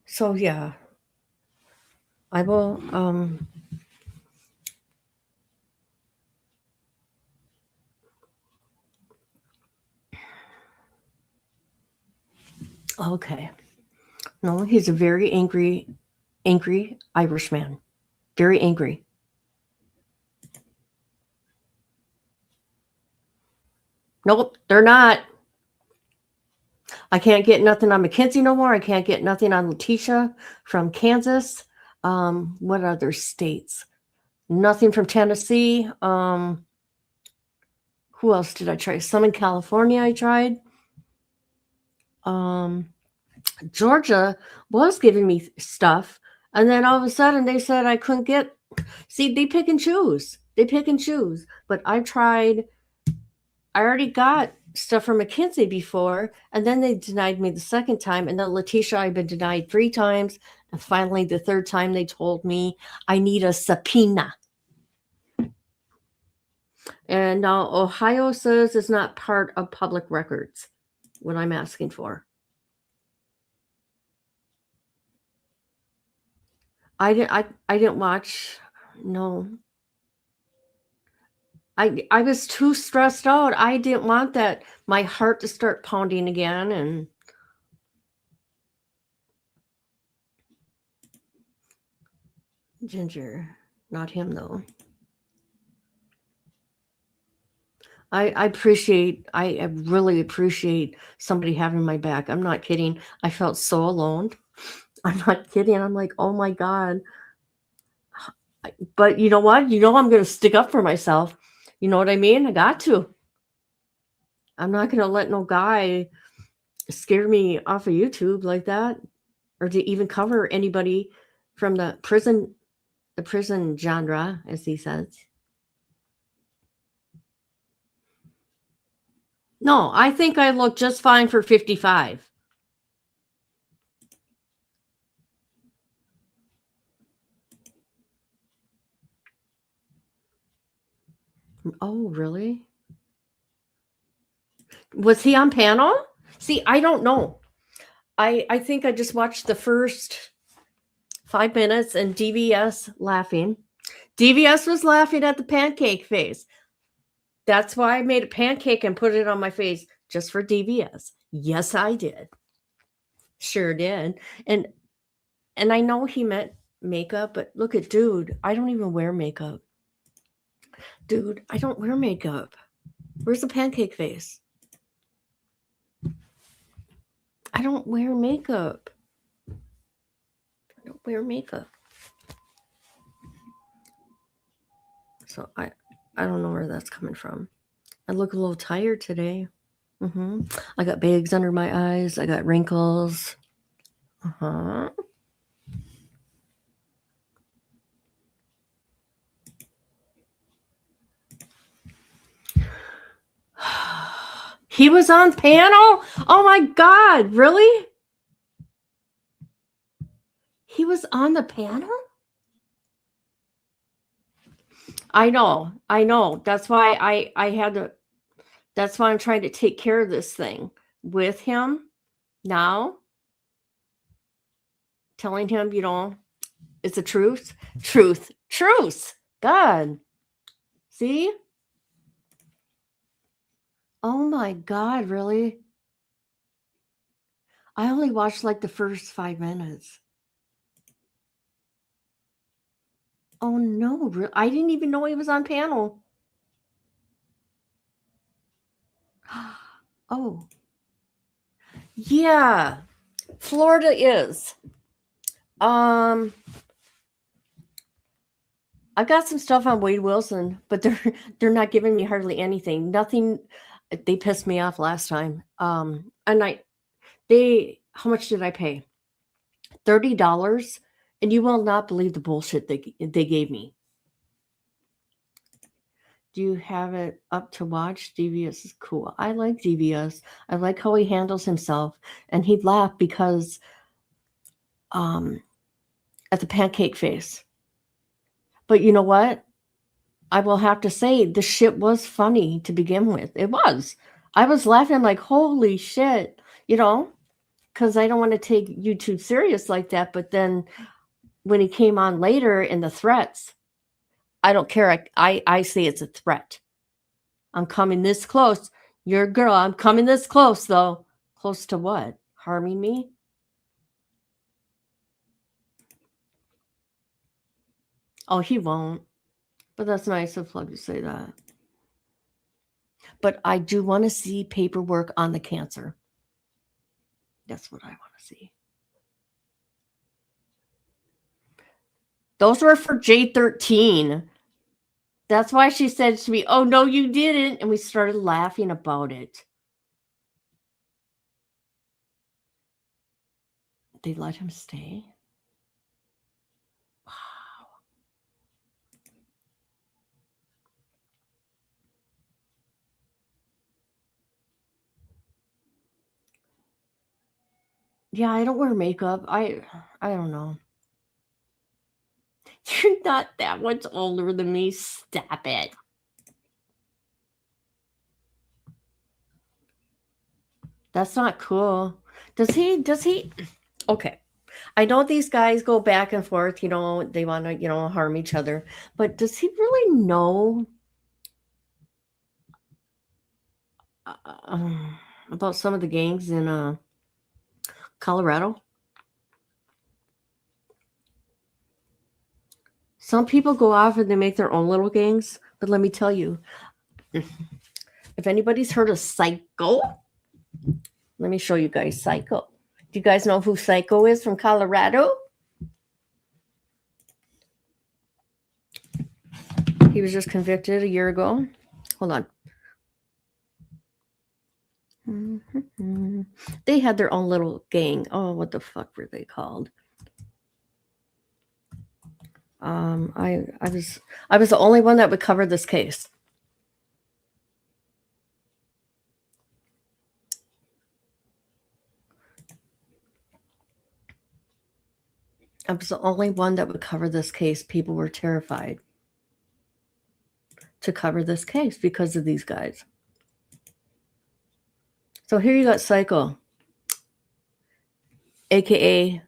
So yeah, I will okay. No, he's a very angry Irishman. Very angry. Nope, they're not. I can't get nothing on Mackenzie no more. I can't get nothing on Letitia from Kansas. What other states? Nothing from Tennessee. Who else did I try? Some in California I tried. Georgia was giving me stuff, and then all of a sudden they said I couldn't get. See, they pick and choose. But I tried. I already got stuff from McKinsey before, and then they denied me the second time. And then Letitia, I've been denied 3 times. And finally, the third time, they told me I need a subpoena. And now Ohio says it's not part of public records, what I'm asking for. I didn't watch. No. I was too stressed out. I didn't want that my heart to start pounding again. And Ginger, not him though. I really appreciate somebody having my back. I'm not kidding. I felt so alone. I'm not kidding. I'm like, oh my God. But you know what? I'm going to stick up for myself. You know what I mean? I got to. I'm not going to let no guy scare me off of YouTube like that, or to even cover anybody from the prison genre, as he says. No, I think I look just fine for 55. Oh, really? Was he on panel? See, I don't know. I think I just watched the first 5 minutes and DVS laughing. DVS was laughing at the pancake face. That's why I made a pancake and put it on my face just for DVS. Yes, I did. Sure did. And I know he meant makeup, but look at dude. I don't even wear makeup. Dude, I don't wear makeup. Where's the pancake face? I don't wear makeup. I don't wear makeup. So I don't know where that's coming from. I look a little tired today. I got bags under my eyes. I got wrinkles. He was on panel? Oh my God, really? He was on the panel? I know. That's why I had to, that's why I'm trying to take care of this thing with him now. Telling him, it's the truth. Truth. God. See? Oh my God, really? I only watched like the first 5 minutes. Oh no, I didn't even know he was on panel. Oh. Yeah. Florida is. I've got some stuff on Wade Wilson, but they're not giving me hardly anything. Nothing. They pissed me off last time. And how much did I pay? $30, and you will not believe the bullshit they gave me. Do you have it up to watch? DVS is cool. I like DVS. I like how he handles himself, and he'd laugh because at the pancake face. But you know what? I will have to say the shit was funny to begin with. It was. I was laughing like, holy shit, because I don't want to take you too serious like that. But then when he came on later in the threats, I don't care. I say it's a threat. I'm coming this close. You're a girl. I'm coming this close, though. Close to what? Harming me? Oh, he won't. But that's nice of Plug to say that. But I do want to see paperwork on the cancer. That's what I want to see. Those were for J13. That's why she said to me, oh, no, you didn't. And we started laughing about it. They let him stay? Wow. Yeah, I don't wear makeup. I don't know. You're not that much older than me. Stop it. That's not cool. Does he? Okay. I know these guys go back and forth, they want to, harm each other. But does he really know about some of the gangs in Colorado? Some people go off and they make their own little gangs. But let me tell you, if anybody's heard of Psycho, let me show you guys Psycho. Do you guys know who Psycho is from Colorado? He was just convicted a year ago. Hold on. They had their own little gang. Oh, what the fuck were they called? I was the only one that would cover this case. I was the only one that would cover this case. People were terrified to cover this case because of these guys. So here you got Psycho, aka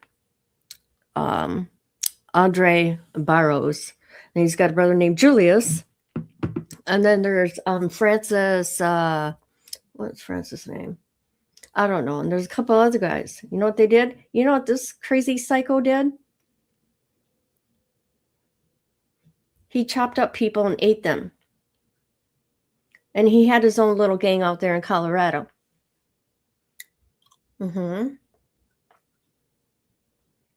Andre Barros. And he's got a brother named Julius. And then there's Francis. What's Francis' name? I don't know. And there's a couple other guys. You know what they did? You know what this crazy psycho did? He chopped up people and ate them. And he had his own little gang out there in Colorado.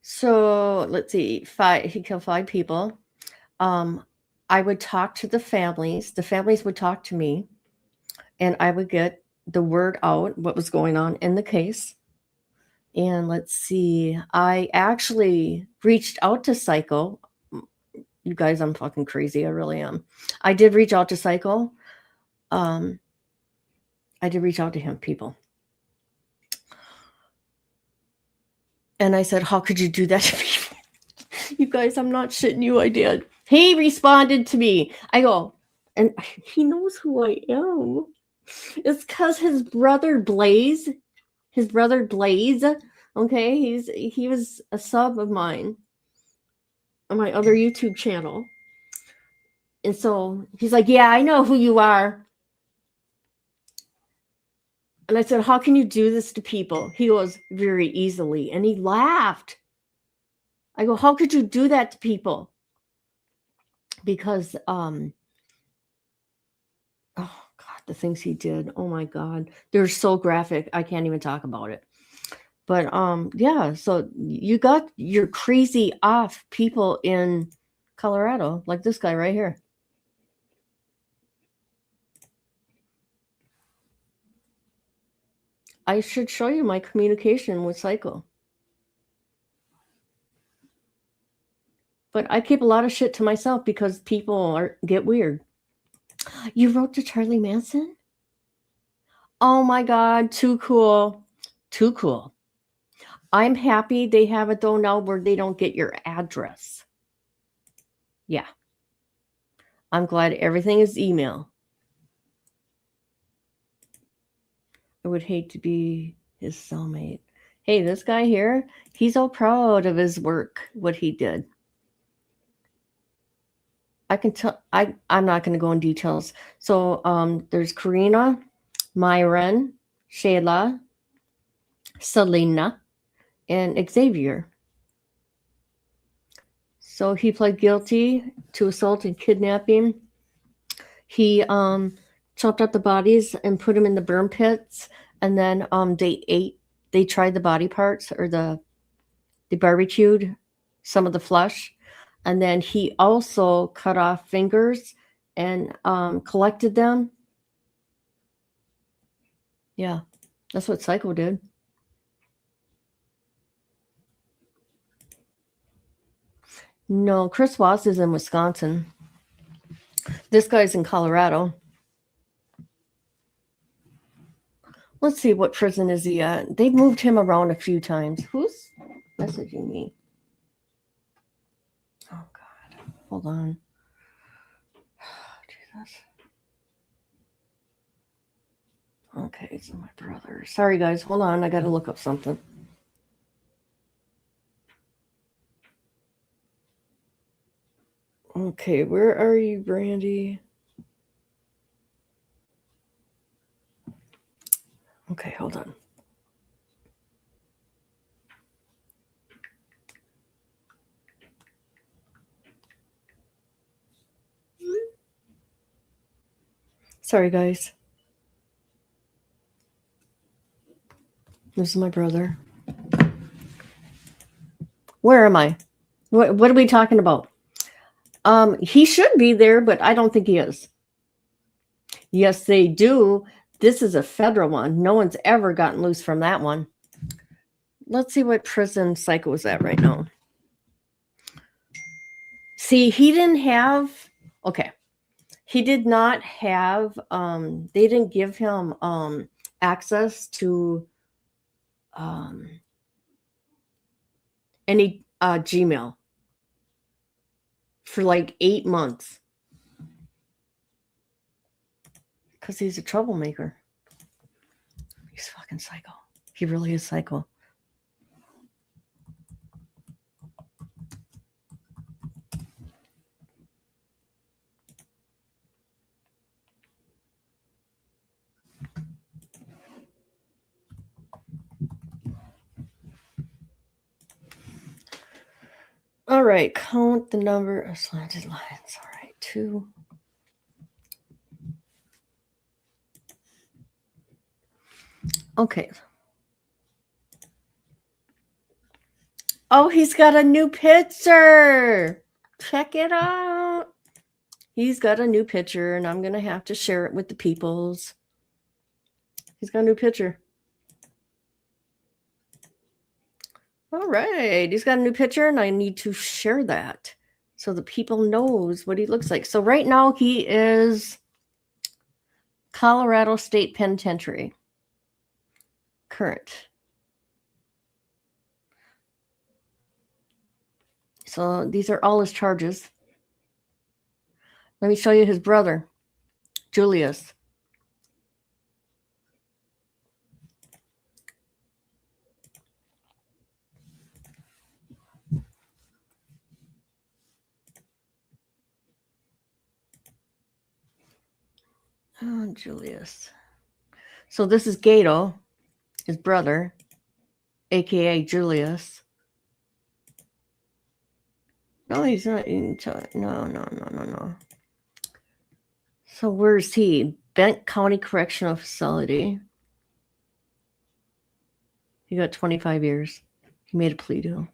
So let's see. He killed 5 people. I would talk to the families. The families would talk to me. And I would get the word out, what was going on in the case. And let's see. I actually reached out to Psycho. You guys, I'm fucking crazy. I really am. I did reach out to Psycho. I did reach out to him, people. And I said, how could you do that to me? You guys, I'm not shitting you. I did. He responded to me. I go, and he knows who I am. It's because his brother Blaze, okay, he was a sub of mine on my other YouTube channel. And so he's like, yeah, I know who you are. And I said, how can you do this to people? He goes, very easily. And he laughed. I go, how could you do that to people? Because, oh God, the things he did. Oh my God. They're so graphic. I can't even talk about it. But, yeah, so you got your crazy off people in Colorado, like this guy right here. I should show you my communication with Psycho. But I keep a lot of shit to myself because people get weird. You wrote to Charlie Manson? Oh my God, too cool. Too cool. I'm happy they have it though now where they don't get your address. Yeah. I'm glad everything is email. I would hate to be his cellmate. Hey, this guy here, he's all proud of his work, what he did. I can tell, I'm not going to go in details. So there's Karina, Myron, Shayla, Selena, and Xavier. So he pled guilty to assault and kidnapping. He chopped up the bodies and put them in the burn pits, and then they tried the body parts, or they barbecued some of the flesh, and then he also cut off fingers and collected them. Yeah, that's what Psycho did. No, Chris Voss is in Wisconsin. This guy's in Colorado. Let's see, what prison is he at? They've moved him around a few times. Who's messaging me? Oh, God. Hold on. Jesus. Okay, it's my brother. Sorry, guys. Hold on. I got to look up something. Okay, where are you, Brandy? Okay, hold on. Sorry, guys. This is my brother. Where am I? What are we talking about? He should be there, but I don't think he is. Yes, they do. This is a federal one. No one's ever gotten loose from that one. Let's see what prison Psycho is at right now. See, he didn't have, okay. He did not have, they didn't give him access to any Gmail for like 8 months. Because he's a troublemaker. He's fucking psycho. He really is psycho. All right, count the number of slanted lines. All right, 2. Okay. Oh, he's got a new picture. Check it out. He's got a new picture, and I'm going to have to share it with the peoples. He's got a new picture. All right. He's got a new picture, and I need to share that so the people knows what he looks like. So right now he is Colorado State Penitentiary. Current. So these are all his charges. Let me show you his brother, Julius. Oh, Julius. So this is Gato, his brother, aka Julius. No, he's not. No. So where's he? Bent County Correctional Facility. He got 25 years. He made a plea deal.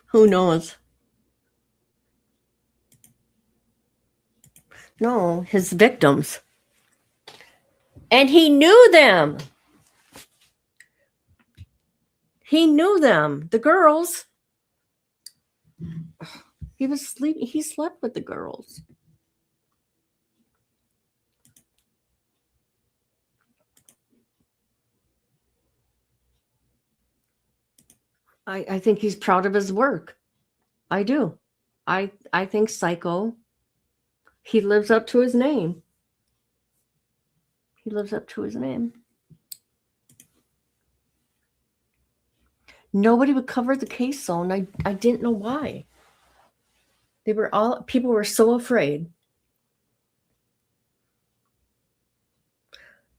Who knows? No, his victims. And he knew them. He knew them. The girls. He was sleeping. He slept with the girls. I think he's proud of his work. I do. I think Psycho, he lives up to his name. He lives up to his name. Nobody would cover the case, though, and I didn't know why. People were so afraid.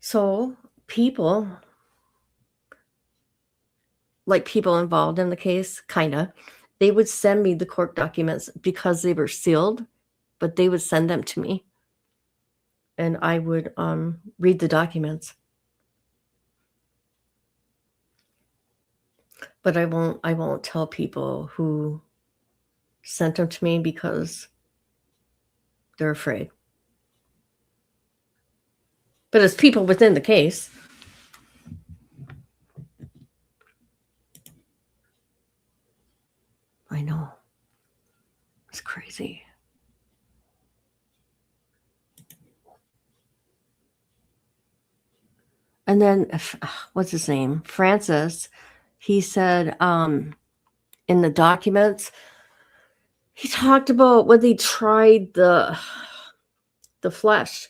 So people involved in the case, they would send me the court documents because they were sealed, but they would send them to me. And I would read the documents. But I won't tell people who sent them to me because they're afraid. But it's people within the case. I know. It's crazy. And then, what's his name? Francis, he said in the documents, he talked about when they tried the flesh.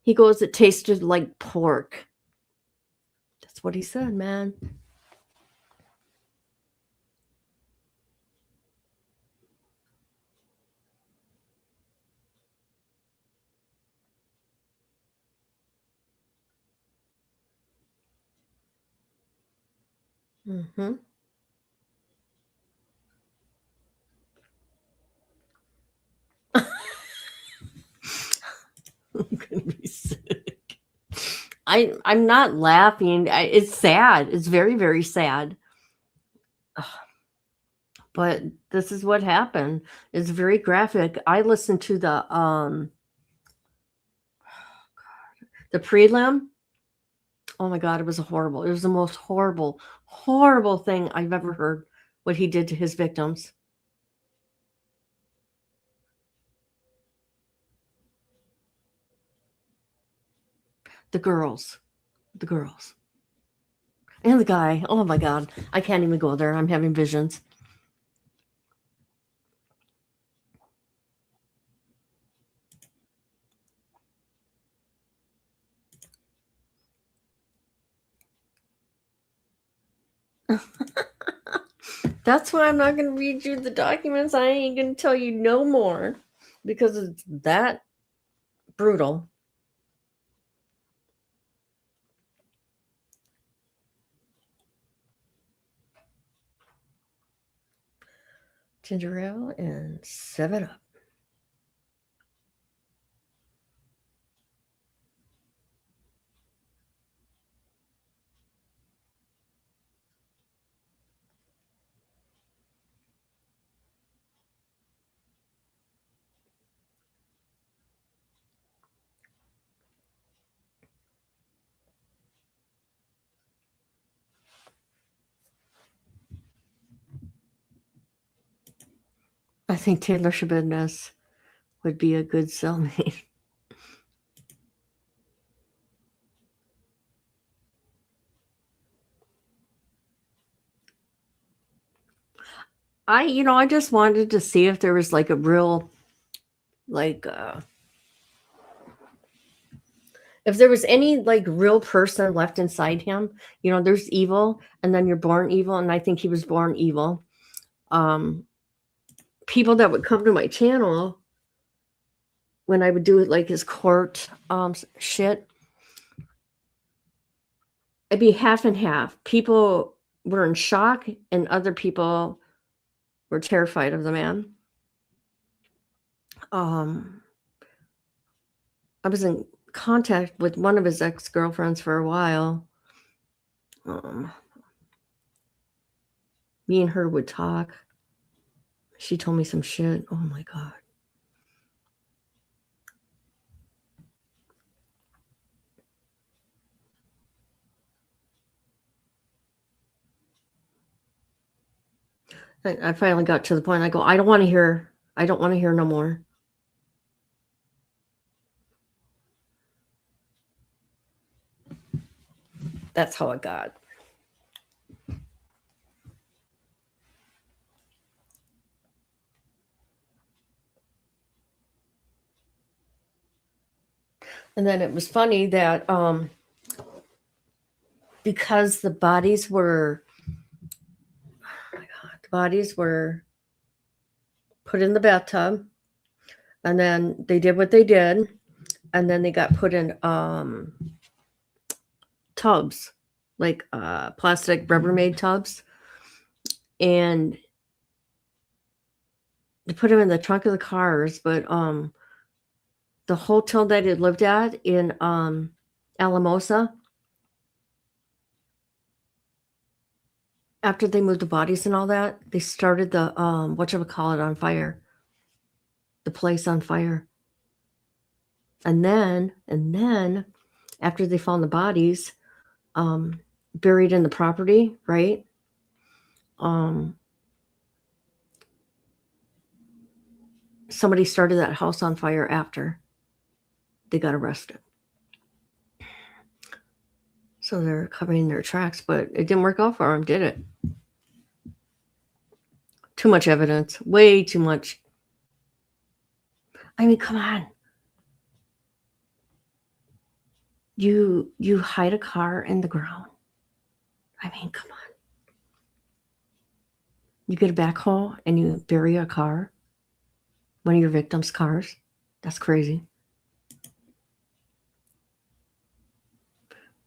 He goes, it tasted like pork. That's what he said, man. Mm-hmm. I'm gonna be sick. I'm not laughing. It's sad. It's very, very sad. But this is what happened. It's very graphic. I listened to the prelim. Oh my God, it was horrible. It was the most horrible, horrible thing I've ever heard. What he did to his victims. The girls. And the guy. Oh my God. I can't even go there. I'm having visions. That's why I'm not going to read you the documents. I ain't going to tell you no more because it's that brutal. Ginger ale and 7-Up. I think Taylor Shabazz would be a good cellmate. I just wanted to see if there was like a real, like, if there was any like real person left inside him. There's evil, and then you're born evil, and I think he was born evil. People that would come to my channel when I would do like his court shit, it'd be half and half. People were in shock, and other people were terrified of the man. I was in contact with one of his ex-girlfriends for a while. Me and her would talk. She told me some shit. Oh my God. I finally got to the point. I go, I don't want to hear no more. That's how it got. And then it was funny that because the bodies were put in the bathtub, and then they did what they did, and then they got put in tubs, like plastic Rubbermaid tubs, and they put them in the trunk of the cars. But the hotel that he lived at in Alamosa, after they moved the bodies and all that, they started the whatchamacallit on fire. The place on fire. And then after they found the bodies buried in the property, right? Somebody started that house on fire after they got arrested. So they're covering their tracks, but it didn't work out for them, did it? Too much evidence. Way too much. I mean, come on. You hide a car in the ground. I mean, come on. You get a backhoe and you bury a car, one of your victims' cars. That's crazy.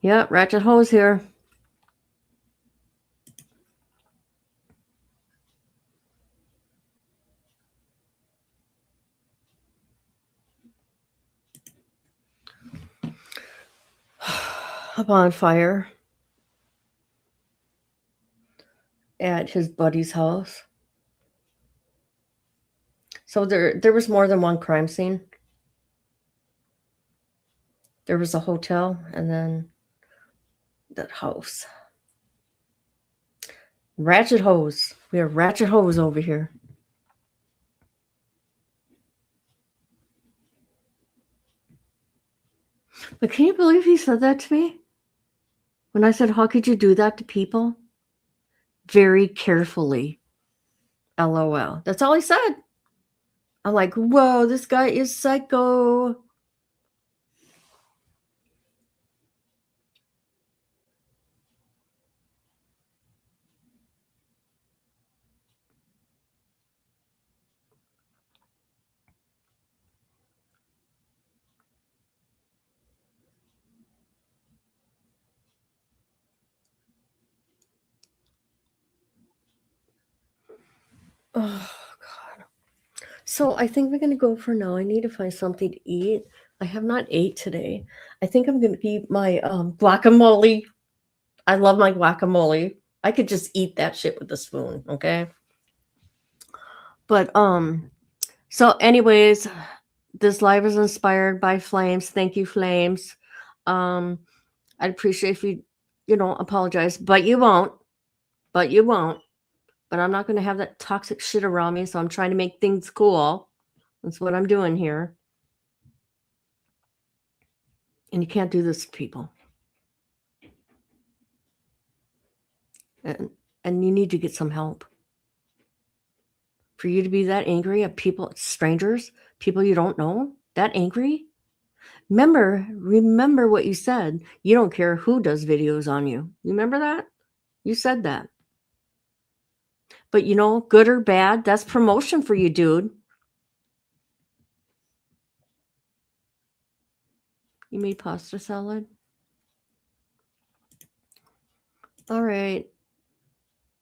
Yeah, ratchet hose here. A bonfire at his buddy's house. So there was more than one crime scene. There was a hotel and then that house. Ratchet hose. We have ratchet hose over here. But can you believe he said that to me? When I said, how could you do that to people? Very carefully. LOL. That's all he said. I'm like, whoa, this guy is psycho. Oh, So I think we're going to go for now. I need to find something to eat. I have not ate today. I think I'm going to eat my guacamole. I love my guacamole. I could just eat that shit with a spoon, okay? But so anyways, this live is inspired by Flames. Thank you, Flames. I'd appreciate if you don't apologize, but you won't. But you won't. But I'm not going to have that toxic shit around me, so I'm trying to make things cool. That's what I'm doing here. And you can't do this to people. And you need to get some help. For you to be that angry at people, strangers, people you don't know, that angry? Remember what you said. You don't care who does videos on you. You remember that? You said that. But good or bad, that's promotion for you, dude. You made pasta salad? All right.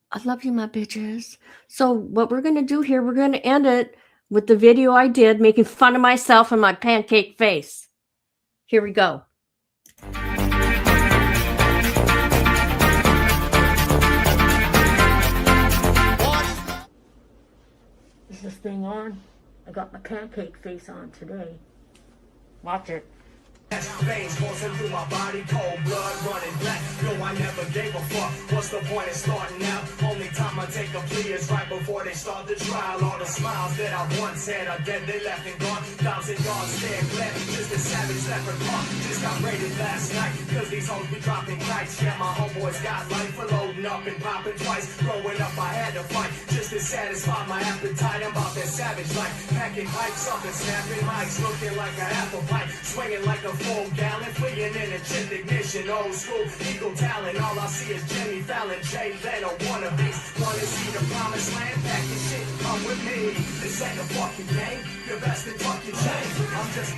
I love you, my bitches. So what we're going to do here, we're going to end it with the video I did making fun of myself and my pancake face. Here we go. Is this thing on? I got my pancake face on today. Watch it. Veins coursing through my body, cold blood running black. No, I never gave a fuck. What's the point of starting out? Only time I take a plea is right before they start the trial. All the smiles that I once had are dead, they left and gone. 1,000 yards stare glad, just a savage leprechaun. Just got raided last night, cause these hoes be dropping kites. Yeah, my homeboys got life for loading up and popping twice. Growing up, I had to fight just to satisfy my appetite. I'm about that savage life, packing pipes up and snapping mics, looking like an apple pie, swinging like a full gallon, fleeing in a chip ignition, old school, eagle talent. All I see is Jimmy Fallon, Jay Leno, wannabes. Wanna see the promised land? Pack your shit, come with me. This ain't a fucking game. You're best to tuck your chain. I'm just.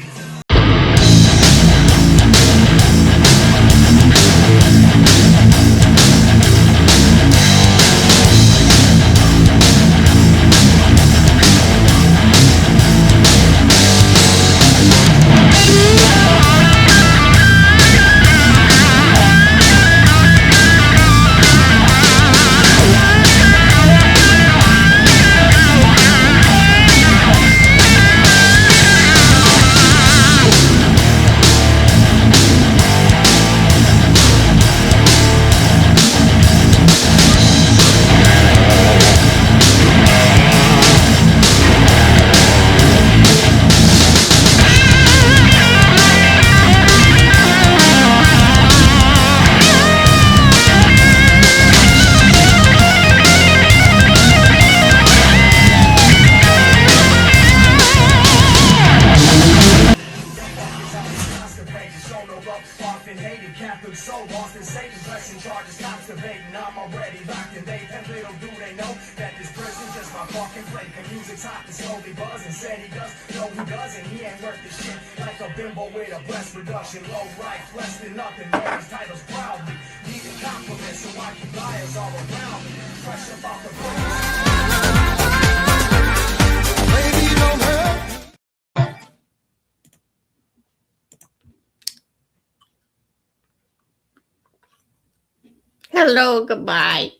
Often hated, Catholic soul, lost in Satan, pressing charges, constipating. I'm already locked in they and little do they know that this prison just my fucking play. The music's hot and slowly buzzing, said he does, no he doesn't, he ain't worth the shit. Like a bimbo with a breast reduction, low life, less than nothing, wear his titles proudly. Needing compliments, so I keep liars all around me. Fresh about the baby, don't hurt. Hello, goodbye.